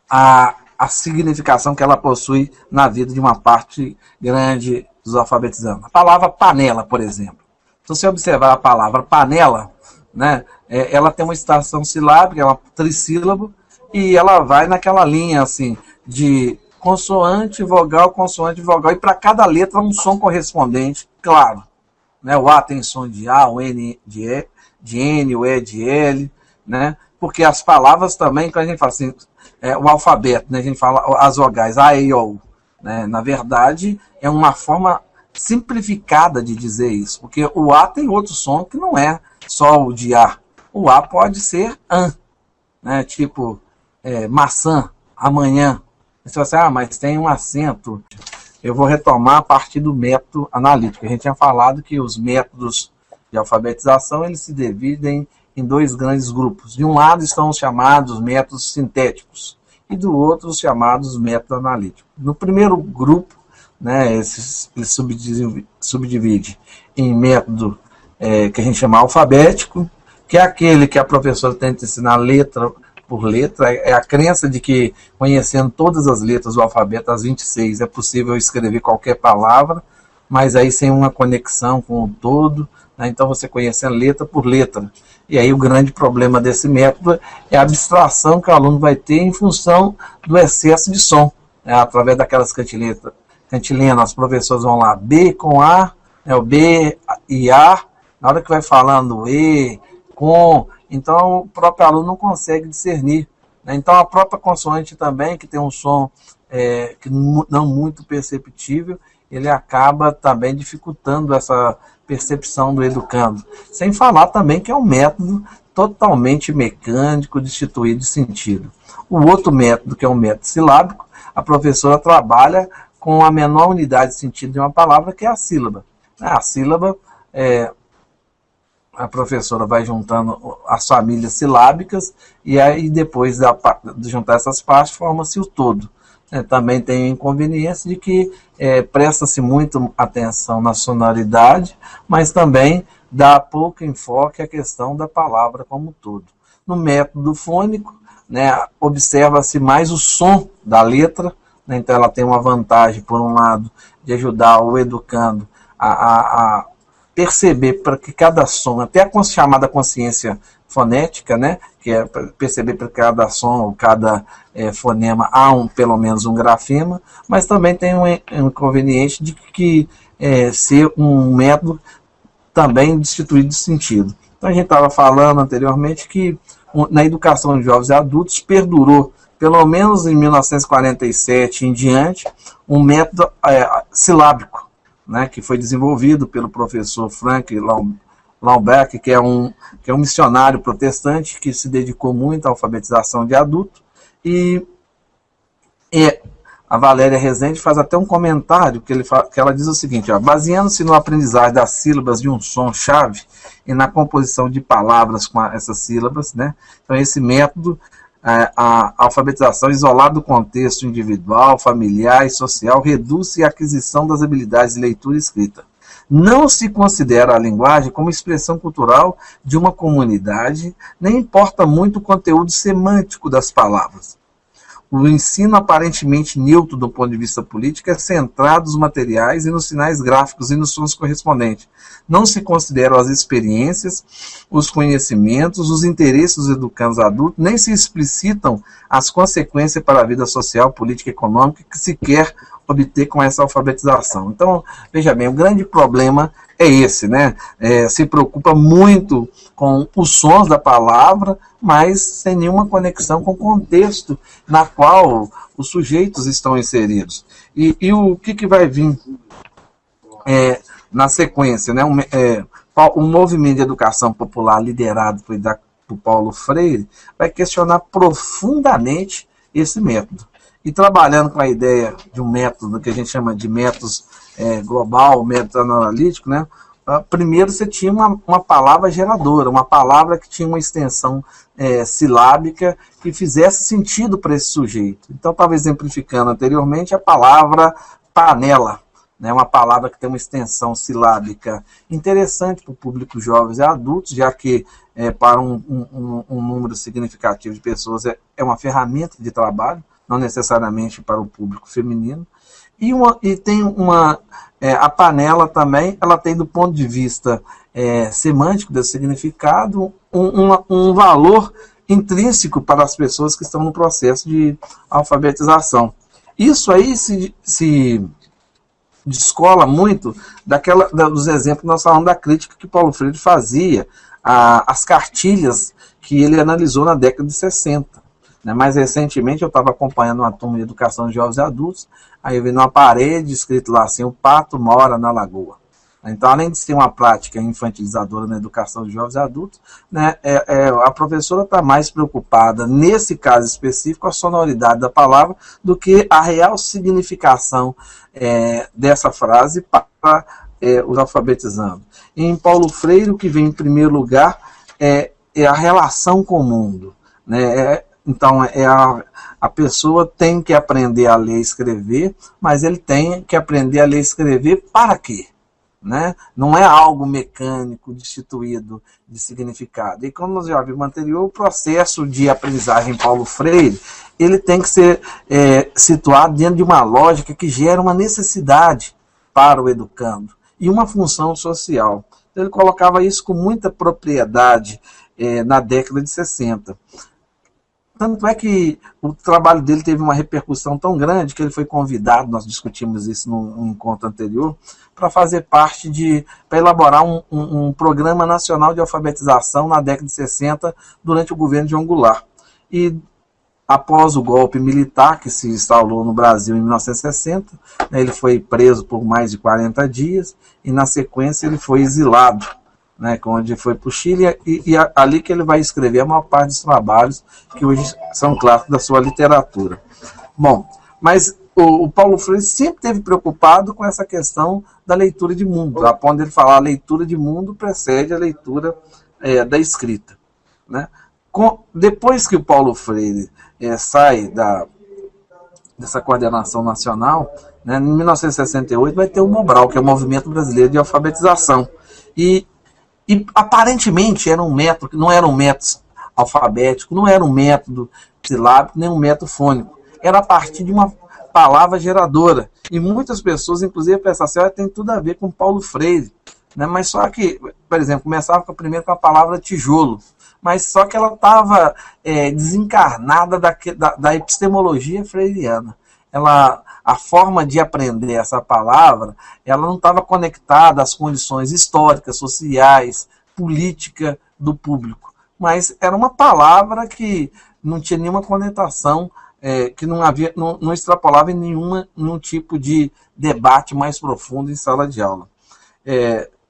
a significação que ela possui na vida de uma parte grande dos alfabetizandos. A palavra panela, por exemplo. Se você observar a palavra panela, né, ela tem uma extensão silábica, é uma trissílabo, e ela vai naquela linha assim, de consoante, vogal, e para cada letra um som correspondente, claro. Né? O A tem som de A, o N de N, o E de L, né? Porque as palavras também, quando a gente fala assim, o alfabeto, né? A gente fala as vogais A, E, I, O, U, né? Na verdade, é uma forma simplificada de dizer isso, porque o A tem outro som que não é só o de A. O A pode ser AN, né? Tipo maçã, amanhã. Você vai dizer, mas tem um acento. Eu vou retomar a partir do método analítico. A gente tinha falado que os métodos de alfabetização eles se dividem em dois grandes grupos. De um lado estão os chamados métodos sintéticos e do outro os chamados métodos analíticos. No primeiro grupo, né, ele subdivide em método que a gente chama alfabético, que é aquele que a professora tenta ensinar letra por letra. É a crença de que, conhecendo todas as letras do alfabeto, as 26, é possível escrever qualquer palavra, mas aí sem uma conexão com o todo, né? Então você conhecendo letra por letra. E aí o grande problema desse método é a abstração que o aluno vai ter em função do excesso de som, né? Através daquelas cantilenas, os professores vão lá, B com A, né? O B e A, na hora que vai falando E, com... Então, o próprio aluno não consegue discernir. Né? Então, a própria consoante também, que tem um som que não muito perceptível, ele acaba também dificultando essa percepção do educando. Sem falar também que é um método totalmente mecânico, destituído de sentido. O outro método, que é um método silábico, a professora trabalha com a menor unidade de sentido de uma palavra, que é a sílaba. A sílaba a professora vai juntando as famílias silábicas e aí depois de juntar essas partes forma-se o todo. Também tem a inconveniência de que presta-se muito atenção na sonoridade, mas também dá pouco enfoque à questão da palavra como um todo. No método fônico, né, observa-se mais o som da letra, né, então ela tem uma vantagem, por um lado, de ajudar o educando a perceber para que cada som, até a chamada consciência fonética, né, que é perceber para cada som ou cada fonema há pelo menos um grafema, mas também tem um inconveniente de que ser um método também destituído de sentido. Então a gente estava falando anteriormente que na educação de jovens e adultos perdurou, pelo menos em 1947 em diante, um método silábico, né, que foi desenvolvido pelo professor Frank Lauberk, que é um missionário protestante que se dedicou muito à alfabetização de adultos, e a Valéria Rezende faz até um comentário que ela diz o seguinte: baseando-se no aprendizagem das sílabas de um som-chave e na composição de palavras com essas sílabas, né? Então esse método, a alfabetização isolada do contexto individual, familiar e social, reduz a aquisição das habilidades de leitura e escrita. Não se considera a linguagem como expressão cultural de uma comunidade, nem importa muito o conteúdo semântico das palavras. O ensino aparentemente neutro do ponto de vista político é centrado nos materiais e nos sinais gráficos e nos sons correspondentes. Não se consideram as experiências, os conhecimentos, os interesses dos educandos adultos, nem se explicitam as consequências para a vida social, política e econômica que se quer obter com essa alfabetização. Então, veja bem, o grande problema é esse, né? Se preocupa muito com os sons da palavra, mas sem nenhuma conexão com o contexto na qual os sujeitos estão inseridos. E o que vai vir na sequência, né? Um movimento de educação popular liderado por Paulo Freire vai questionar profundamente esse método. E trabalhando com a ideia de um método que a gente chama de métodos global, método analítico, né? Primeiro você tinha uma palavra geradora, uma palavra que tinha uma extensão silábica que fizesse sentido para esse sujeito. Então, estava exemplificando anteriormente a palavra panela, né? Uma palavra que tem uma extensão silábica interessante para o público jovens e adultos, já que para um número significativo de pessoas é uma ferramenta de trabalho, não necessariamente para o público feminino. E tem a panela também, ela tem do ponto de vista semântico do significado um valor intrínseco para as pessoas que estão no processo de alfabetização. Isso aí se descola muito dos exemplos que nós falamos da crítica que Paulo Freire fazia às cartilhas que ele analisou na década de 60. Mais recentemente eu estava acompanhando uma turma de educação de jovens e adultos, aí eu vi numa parede escrito lá assim: o pato mora na lagoa. Então, além de ser uma prática infantilizadora na educação de jovens e adultos, né, a professora está mais preocupada, nesse caso específico, com a sonoridade da palavra, do que a real significação dessa frase para os alfabetizando. E em Paulo Freire, o que vem em primeiro lugar é a relação com o mundo, né? Então, a pessoa tem que aprender a ler e escrever, mas ele tem que aprender a ler e escrever para quê? Né? Não é algo mecânico, destituído de significado. E como nós já vimos anterior, o processo de aprendizagem em Paulo Freire, ele tem que ser situado dentro de uma lógica que gera uma necessidade para o educando e uma função social. Então, ele colocava isso com muita propriedade na década de 60. Tanto é que o trabalho dele teve uma repercussão tão grande que ele foi convidado, nós discutimos isso num encontro anterior, para fazer parte para elaborar um programa nacional de alfabetização na década de 60, durante o governo de João Goulart. E após o golpe militar que se instalou no Brasil em 1960, ele foi preso por mais de 40 dias e, na sequência, ele foi exilado, né, onde foi para o Chile, e ali que ele vai escrever a maior parte dos trabalhos que hoje são clássicos da sua literatura. Bom, mas o Paulo Freire sempre esteve preocupado com essa questão da leitura de mundo, a ponto de ele falar: a leitura de mundo precede a leitura da escrita. Né? Depois que o Paulo Freire sai dessa coordenação nacional, né, em 1968 vai ter o Mobral, que é o Movimento Brasileiro de Alfabetização. E aparentemente era um método, que não era um método alfabético, não era um método silábico, nem um método fônico. Era a partir de uma palavra geradora. E muitas pessoas, inclusive, pensam assim, tem tudo a ver com Paulo Freire. Né? Mas só que, por exemplo, começava primeiro com a palavra tijolo, mas só que ela estava desencarnada da epistemologia freiriana. A forma de aprender essa palavra, ela não estava conectada às condições históricas, sociais, política do público. Mas era uma palavra que não tinha nenhuma conotação, que não extrapolava em nenhum tipo de debate mais profundo em sala de aula.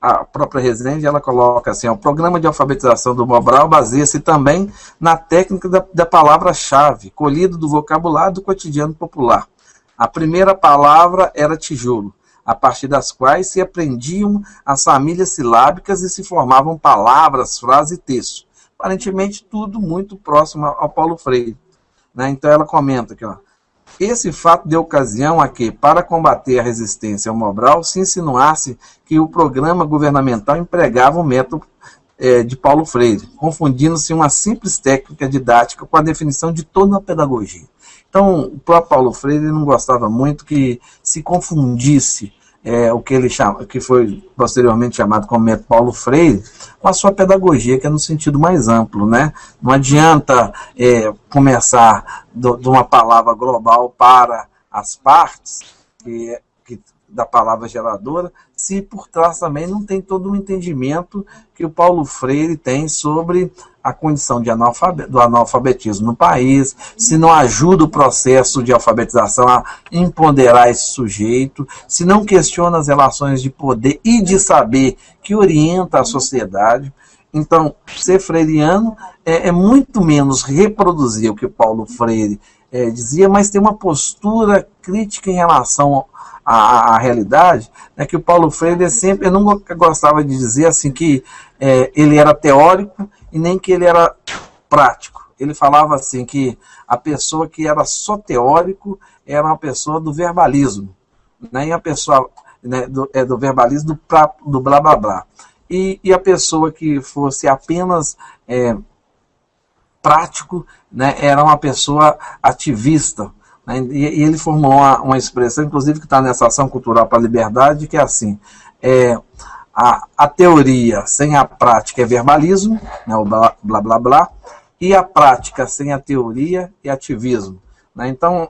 A própria Rezende, ela coloca assim, o programa de alfabetização do Mobral baseia-se também na técnica da palavra-chave, colhida do vocabulário do cotidiano popular. A primeira palavra era tijolo, a partir das quais se aprendiam as famílias silábicas e se formavam palavras, frases e textos. Aparentemente tudo muito próximo ao Paulo Freire. Né? Então ela comenta aqui, esse fato deu ocasião a que, para combater a resistência ao Mobral, se insinuasse que o programa governamental empregava o método de Paulo Freire, confundindo-se uma simples técnica didática com a definição de toda a pedagogia. Então, o próprio Paulo Freire não gostava muito que se confundisse o que ele que foi posteriormente chamado como método Paulo Freire, com a sua pedagogia, que é no sentido mais amplo. Né? Não adianta começar de uma palavra global para as partes, da palavra geradora, se por trás também não tem todo o entendimento que o Paulo Freire tem sobre a condição do analfabetismo no país, se não ajuda o processo de alfabetização a empoderar esse sujeito, se não questiona as relações de poder e de saber que orienta a sociedade. Então, ser freiriano é muito menos reproduzir o que Paulo Freire dizia, mas ter uma postura crítica em relação à realidade, né, que o Paulo Freire eu não gostava de dizer assim que ele era teórico e nem que ele era prático. Ele falava assim que a pessoa que era só teórico era uma pessoa do verbalismo, né, e a pessoa do verbalismo do blá blá blá. E a pessoa que fosse apenas prático, né, era uma pessoa ativista. Né, e ele formulou uma expressão, inclusive, que está nessa Ação Cultural para a Liberdade, que é assim, a teoria sem a prática é verbalismo, né, o blá blá blá blá, e a prática sem a teoria é ativismo. Né, então,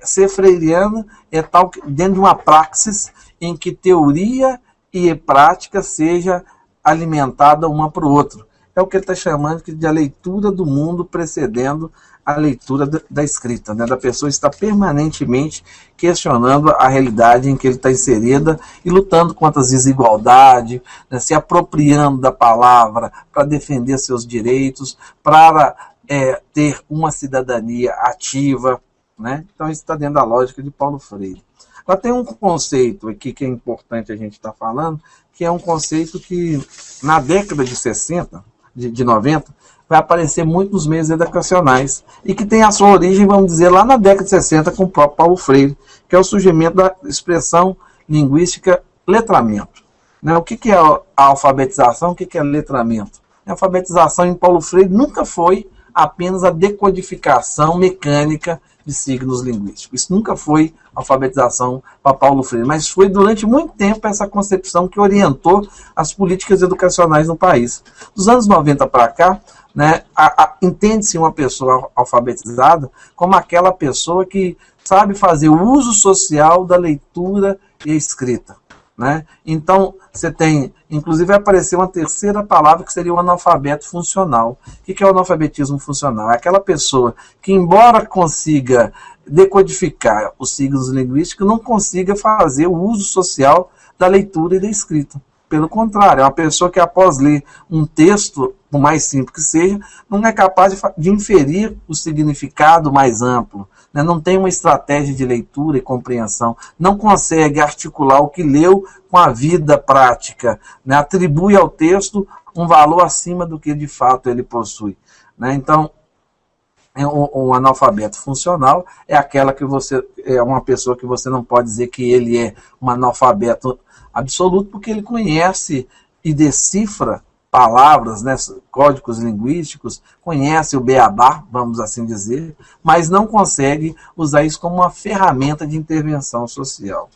ser freiriano tal dentro de uma praxis em que teoria e prática seja alimentada uma para o outro. É o que ele está chamando de a leitura do mundo precedendo a leitura da escrita, né? Da pessoa estar permanentemente questionando a realidade em que ele está inserida e lutando contra as desigualdades, né? Se apropriando da palavra para defender seus direitos, para ter uma cidadania ativa. Né? Então isso está dentro da lógica de Paulo Freire. Agora tem um conceito aqui que é importante a gente estar falando, que é um conceito que na década de 60, de 90, vai aparecer muito nos meios educacionais e que tem a sua origem, vamos dizer, lá na década de 60 com o próprio Paulo Freire, que é o surgimento da expressão linguística letramento. Né? O que é a alfabetização? O que é letramento? A alfabetização em Paulo Freire nunca foi apenas a decodificação mecânica de signos linguísticos. Isso nunca foi alfabetização para Paulo Freire, mas foi durante muito tempo essa concepção que orientou as políticas educacionais no país. Dos anos 90 para cá, né, entende-se uma pessoa alfabetizada como aquela pessoa que sabe fazer o uso social da leitura e a escrita. Né? Então, você tem, inclusive vai aparecer uma terceira palavra que seria o analfabeto funcional. O que é o analfabetismo funcional? É aquela pessoa que, embora consiga decodificar os signos linguísticos, não consiga fazer o uso social da leitura e da escrita. Pelo contrário, é uma pessoa que, após ler um texto, por mais simples que seja, não é capaz de inferir o significado mais amplo, né? Não tem uma estratégia de leitura e compreensão, não consegue articular o que leu com a vida prática, né? Atribui ao texto um valor acima do que de fato ele possui. Né? Então, Um analfabeto funcional é aquela que você é uma pessoa que você não pode dizer que ele é um analfabeto absoluto, porque ele conhece e decifra palavras, né, códigos linguísticos, conhece o beabá, vamos assim dizer, mas não consegue usar isso como uma ferramenta de intervenção social.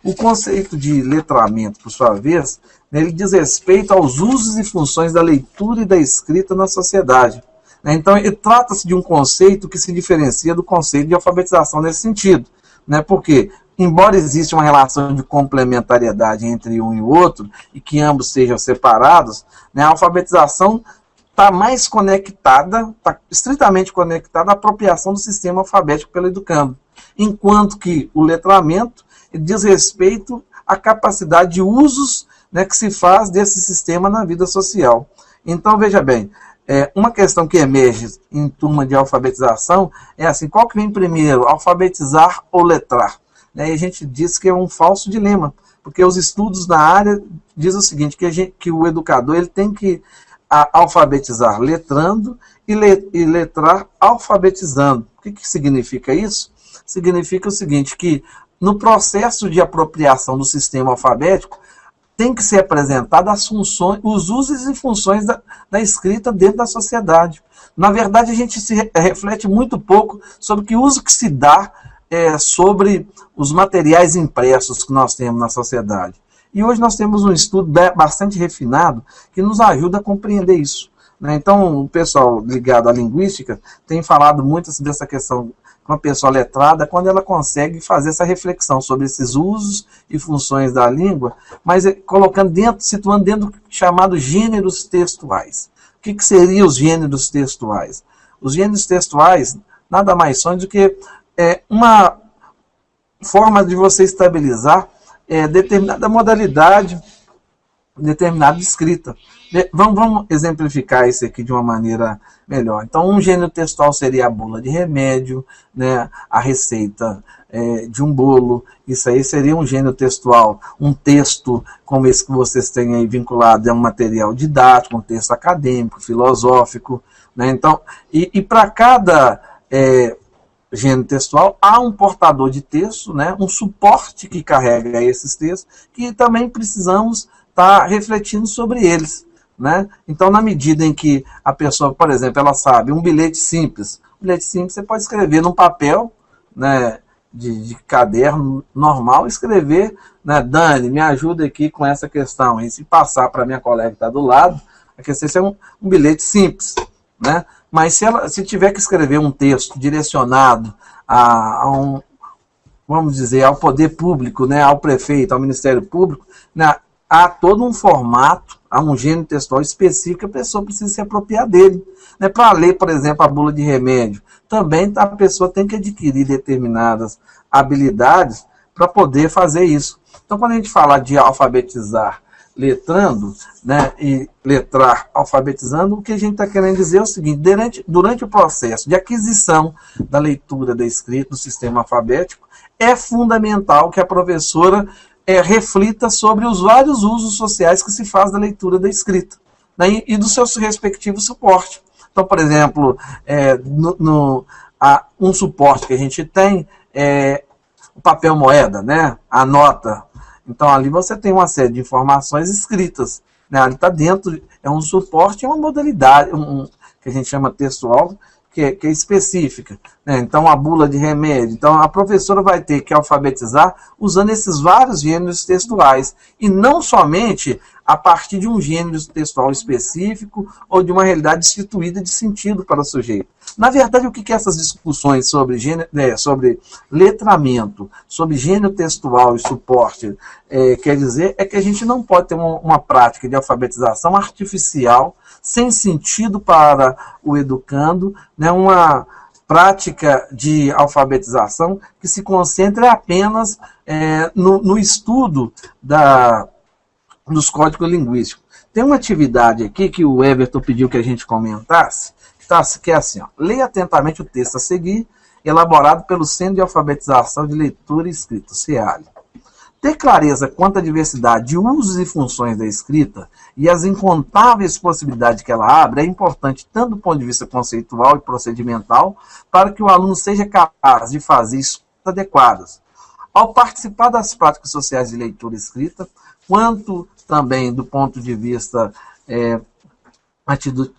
O conceito de letramento, por sua vez, ele diz respeito aos usos e funções da leitura e da escrita na sociedade. Então, trata-se de um conceito que se diferencia do conceito de alfabetização nesse sentido, né? Porque, embora exista uma relação de complementariedade entre um e o outro, e que ambos sejam separados, né, a alfabetização está mais conectada, está estritamente conectada à apropriação do sistema alfabético pelo educando, enquanto que o letramento diz respeito à capacidade de usos, né, que se faz desse sistema na vida social. Então, veja bem, uma questão que emerge em turma de alfabetização é assim, qual que vem primeiro, alfabetizar ou letrar? E a gente diz que é um falso dilema, porque os estudos na área dizem o seguinte, que o educador ele tem que alfabetizar letrando e letrar alfabetizando. O que significa isso? Significa o seguinte, que no processo de apropriação do sistema alfabético, tem que ser apresentada as funções, os usos e funções da escrita dentro da sociedade. Na verdade, a gente se reflete muito pouco sobre que uso que se dá sobre os materiais impressos que nós temos na sociedade. E hoje nós temos um estudo bastante refinado que nos ajuda a compreender isso. Né? Então, o pessoal ligado à linguística tem falado muito dessa questão com a pessoa letrada, quando ela consegue fazer essa reflexão sobre esses usos e funções da língua, mas colocando situando dentro do chamado gêneros textuais. O que seriam os gêneros textuais? Os gêneros textuais nada mais são do que uma forma de você estabilizar determinada modalidade, determinada escrita. Vamos exemplificar isso aqui de uma maneira melhor. Então, um gênero textual seria a bula de remédio, né, a receita de um bolo. Isso aí seria um gênero textual. Um texto como esse que vocês têm aí vinculado a um material didático, um texto acadêmico, filosófico. Né? Então, e para cada gênero textual há um portador de texto, né, um suporte que carrega esses textos, que também precisamos estar refletindo sobre eles. Né? Então, na medida em que a pessoa, por exemplo, ela sabe um bilhete simples você pode escrever num papel, né, de caderno normal, escrever, né, Dani, me ajuda aqui com essa questão, e se passar para a minha colega que está do lado, a questão é um bilhete simples. Né? Mas se tiver que escrever um texto direcionado vamos dizer, ao poder público, né, ao prefeito, ao Ministério Público, né, há todo um formato, há um gênero textual específico que a pessoa precisa se apropriar dele. Né? Para ler, por exemplo, a bula de remédio, também a pessoa tem que adquirir determinadas habilidades para poder fazer isso. Então, quando a gente fala de alfabetizar letrando, né, e letrar alfabetizando, o que a gente está querendo dizer é o seguinte, durante o processo de aquisição da leitura, da escrita, do sistema alfabético, é fundamental que a professora reflita sobre os vários usos sociais que se faz da leitura da escrita, né, e do seu respectivo suporte. Então, por exemplo, um suporte que a gente tem é o papel moeda, né, a nota. Então, ali você tem uma série de informações escritas. Né, ali está dentro, é um suporte, é uma modalidade, que a gente chama textual, que é específica. Né? Então, a bula de remédio. Então, a professora vai ter que alfabetizar usando esses vários gêneros textuais. E não somente a partir de um gênero textual específico ou de uma realidade instituída de sentido para o sujeito. Na verdade, o que essas discussões sobre letramento, sobre gênero textual e suporte quer dizer é que a gente não pode ter uma prática de alfabetização artificial, sem sentido para o educando, né, uma prática de alfabetização que se concentre apenas no estudo dos códigos linguísticos. Tem uma atividade aqui que o Everton pediu que a gente comentasse, que é assim, ó, leia atentamente o texto a seguir, elaborado pelo Centro de Alfabetização de Leitura e Escrita, CEALI. Ter clareza quanto à diversidade de usos e funções da escrita e as incontáveis possibilidades que ela abre é importante tanto do ponto de vista conceitual e procedimental para que o aluno seja capaz de fazer escolhas adequadas. Ao participar das práticas sociais de leitura e escrita, quanto também do ponto de vista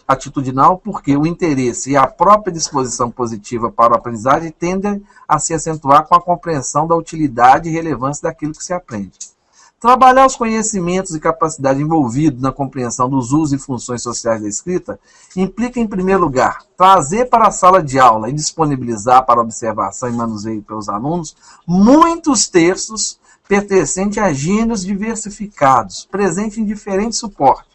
atitudinal, porque o interesse e a própria disposição positiva para o aprendizagem tendem a se acentuar com a compreensão da utilidade e relevância daquilo que se aprende. Trabalhar os conhecimentos e capacidade envolvidos na compreensão dos usos e funções sociais da escrita implica, em primeiro lugar, trazer para a sala de aula e disponibilizar para observação e manuseio pelos alunos muitos textos pertencentes a gêneros diversificados, presentes em diferentes suportes,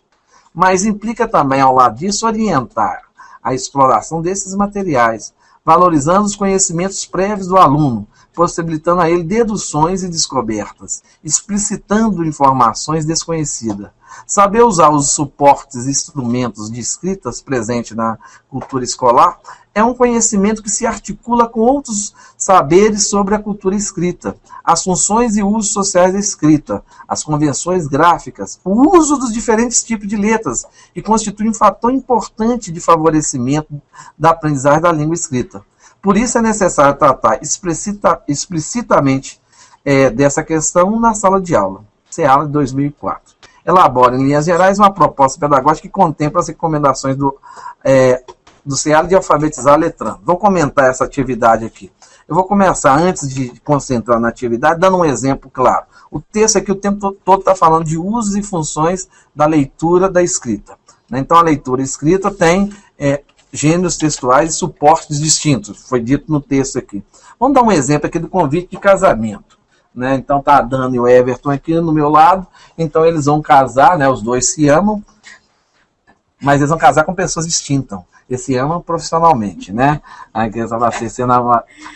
mas implica também, ao lado disso, orientar a exploração desses materiais, valorizando os conhecimentos prévios do aluno, possibilitando a ele deduções e descobertas, explicitando informações desconhecidas. Saber usar os suportes e instrumentos de escritas presentes na cultura escolar é um conhecimento que se articula com outros saberes sobre a cultura escrita, as funções e usos sociais da escrita, as convenções gráficas, o uso dos diferentes tipos de letras, e constitui um fator importante de favorecimento da aprendizagem da língua escrita. Por isso é necessário tratar explicitamente dessa questão na sala de aula. CEALA de 2004. Elabora, em linhas gerais, uma proposta pedagógica que contempla as recomendações do CEALA de alfabetizar letrando. Vou comentar essa atividade aqui. Eu vou começar, antes de concentrar na atividade, dando um exemplo claro. O texto aqui o tempo todo está falando de usos e funções da leitura da escrita. Então, a leitura e escrita tem gêneros textuais e suportes distintos. Foi dito no texto aqui. Vamos dar um exemplo aqui do convite de casamento. Então, está a Dani e o Everton aqui no meu lado. Então, eles vão casar, os dois se amam, mas eles vão casar com pessoas distintas. Eles se amam profissionalmente,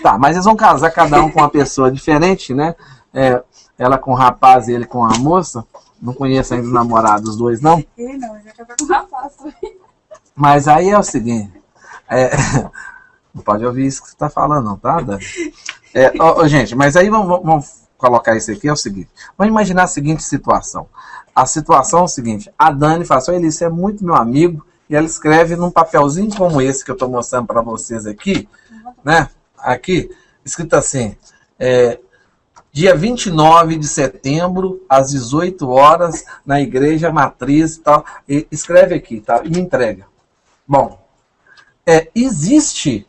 Tá, mas eles vão casar cada um com uma pessoa diferente, ela com o rapaz e ele com a moça. Não conheço ainda os namorados, os dois, não? Ele não, já casou com o rapaz também. Mas aí é o seguinte, não pode ouvir isso que você está falando, não, tá, Dani? Gente, mas aí vamos colocar isso aqui, é o seguinte, vamos imaginar a seguinte situação. A situação é o seguinte, a Dani fala assim: ele é muito meu amigo, e ela escreve num papelzinho como esse que eu estou mostrando para vocês aqui, aqui, escrito assim, dia 29 de setembro, às 18 horas, na Igreja Matriz e tal, e escreve aqui, tá? E me entrega. Bom, existe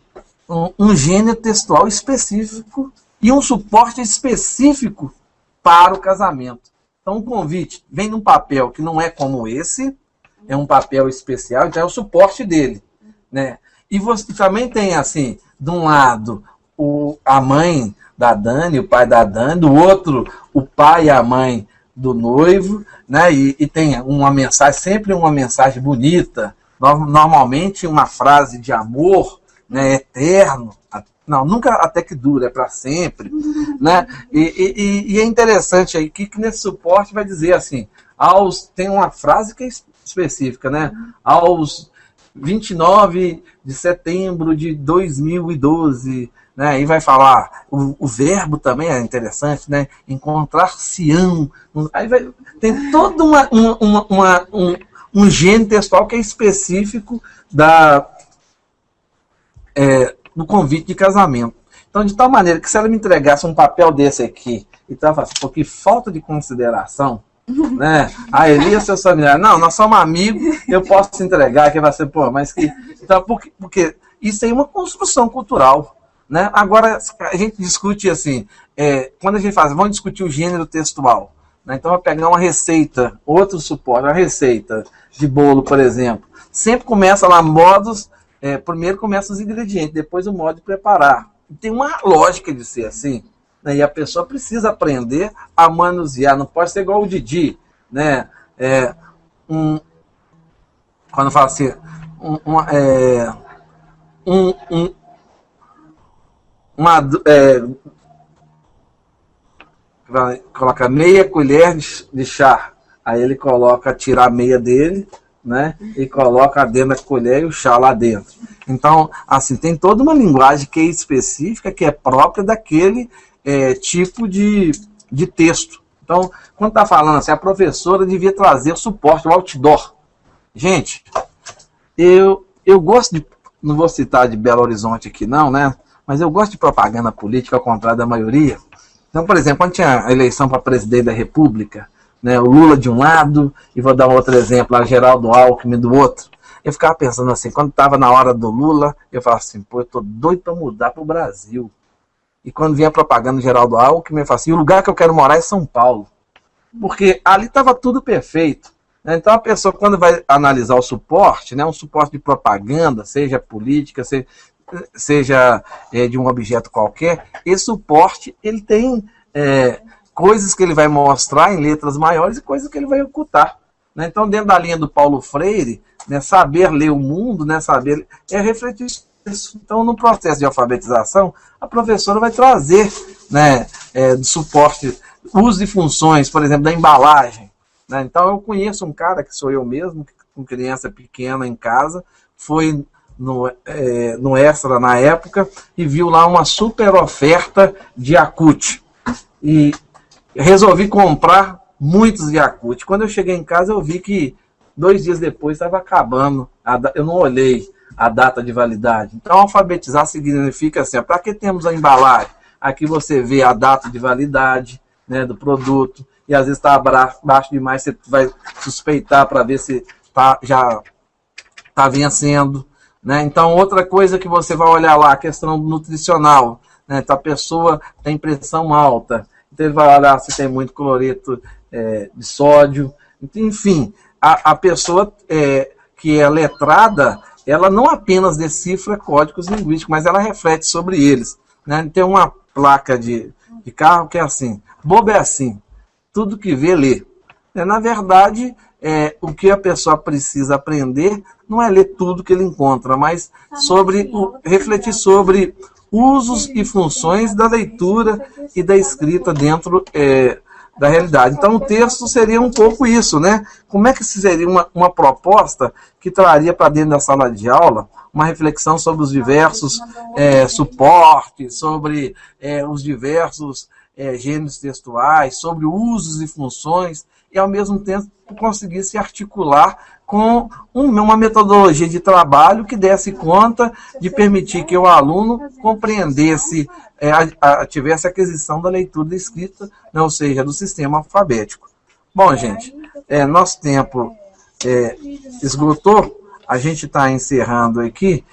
um gênero textual específico e um suporte específico para o casamento. Então, o convite vem num papel que não é como esse, é um papel especial, então é o suporte dele. E você também tem, assim, de um lado, a mãe da Dani, o pai da Dani, do outro, o pai e a mãe do noivo, e tem uma mensagem, sempre uma mensagem bonita, normalmente uma frase de amor, eterno, não, nunca até que dura, é para sempre, e é interessante aí que nesse suporte vai dizer assim, tem uma frase que é específica, aos 29 de setembro de 2012, e vai falar, o verbo também é interessante, encontrar-se-ão, aí tem todo um gênero textual que é específico do convite de casamento. Então, de tal maneira que se ela me entregasse um papel desse aqui, e tava assim, pô, que falta de consideração, a Elias, seu familiar, não, nós somos amigos, eu posso entregar, que vai ser, mas que... Então, porque isso aí é uma construção cultural, Agora, a gente discute assim, quando a gente vamos discutir o gênero textual, então vai pegar uma receita, outro suporte, uma receita de bolo, por exemplo, sempre começa lá modos, primeiro começa os ingredientes, depois o modo de preparar. Tem uma lógica de ser assim, e a pessoa precisa aprender a manusear, não pode ser igual o Didi, quando fala assim, vai colocar meia colher de chá, aí ele coloca, tira a meia dele, e coloca dentro da colher e o chá lá dentro. Então, assim, tem toda uma linguagem que é específica, que é própria daquele tipo de texto, Então, quando está falando assim, a professora devia trazer suporte, o outdoor. Gente, eu gosto de, não vou citar de Belo Horizonte aqui não, né? Mas eu gosto de propaganda política, ao contrário da maioria. Então, por exemplo, quando tinha a eleição para presidente da República, né, o Lula de um lado, e vou dar um outro exemplo, a Geraldo Alckmin do outro, eu ficava pensando assim, quando estava na hora do Lula, eu falava assim, pô, eu tô doido para mudar para o Brasil. E quando vinha a propaganda do Geraldo Alckmin, eu falava assim, o lugar que eu quero morar é São Paulo. Porque ali estava tudo perfeito. Então a pessoa, quando vai analisar o suporte, né, um suporte de propaganda, seja política, seja de um objeto qualquer, esse suporte ele tem coisas que ele vai mostrar em letras maiores e coisas que ele vai ocultar. Né? Então, dentro da linha do Paulo Freire, né, saber ler o mundo, né, saber refletir isso. Então, no processo de alfabetização, a professora vai trazer, né, suporte, uso e funções, por exemplo, da embalagem. Né? Então, eu conheço um cara, que sou eu mesmo, com criança pequena em casa, foi no Extra na época e viu lá uma super oferta de Yakult. E resolvi comprar muitos Yakult. Quando eu cheguei em casa, eu vi que 2 dias depois estava acabando. Eu não olhei a data de validade. Então, alfabetizar significa assim, para que temos a embalagem? Aqui você vê a data de validade, né, do produto, e às vezes está baixo demais, você vai suspeitar para ver se já está vencendo. Né? Então, outra coisa que você vai olhar lá, a questão nutricional. Né? Então, a pessoa tem pressão alta, então ele vai olhar se tem muito cloreto de sódio. Enfim, a pessoa que é letrada, ela não apenas decifra códigos linguísticos, mas ela reflete sobre eles. Né? Tem uma placa de carro que é assim, bobo é assim, tudo que vê, lê. Na verdade, o que a pessoa precisa aprender não é ler tudo que ele encontra, mas refletir sobre usos e funções da leitura e da escrita dentro da realidade. Então, o texto seria um pouco isso, né? Como é que seria uma proposta que traria para dentro da sala de aula uma reflexão sobre os diversos suportes, sobre os diversos gêneros textuais, sobre usos e funções, e ao mesmo tempo conseguir se articular com uma metodologia de trabalho que desse conta de permitir que o aluno compreendesse, tivesse a aquisição da leitura e da escrita, né, ou seja, do sistema alfabético. Bom, gente, nosso tempo esgotou, a gente está encerrando aqui,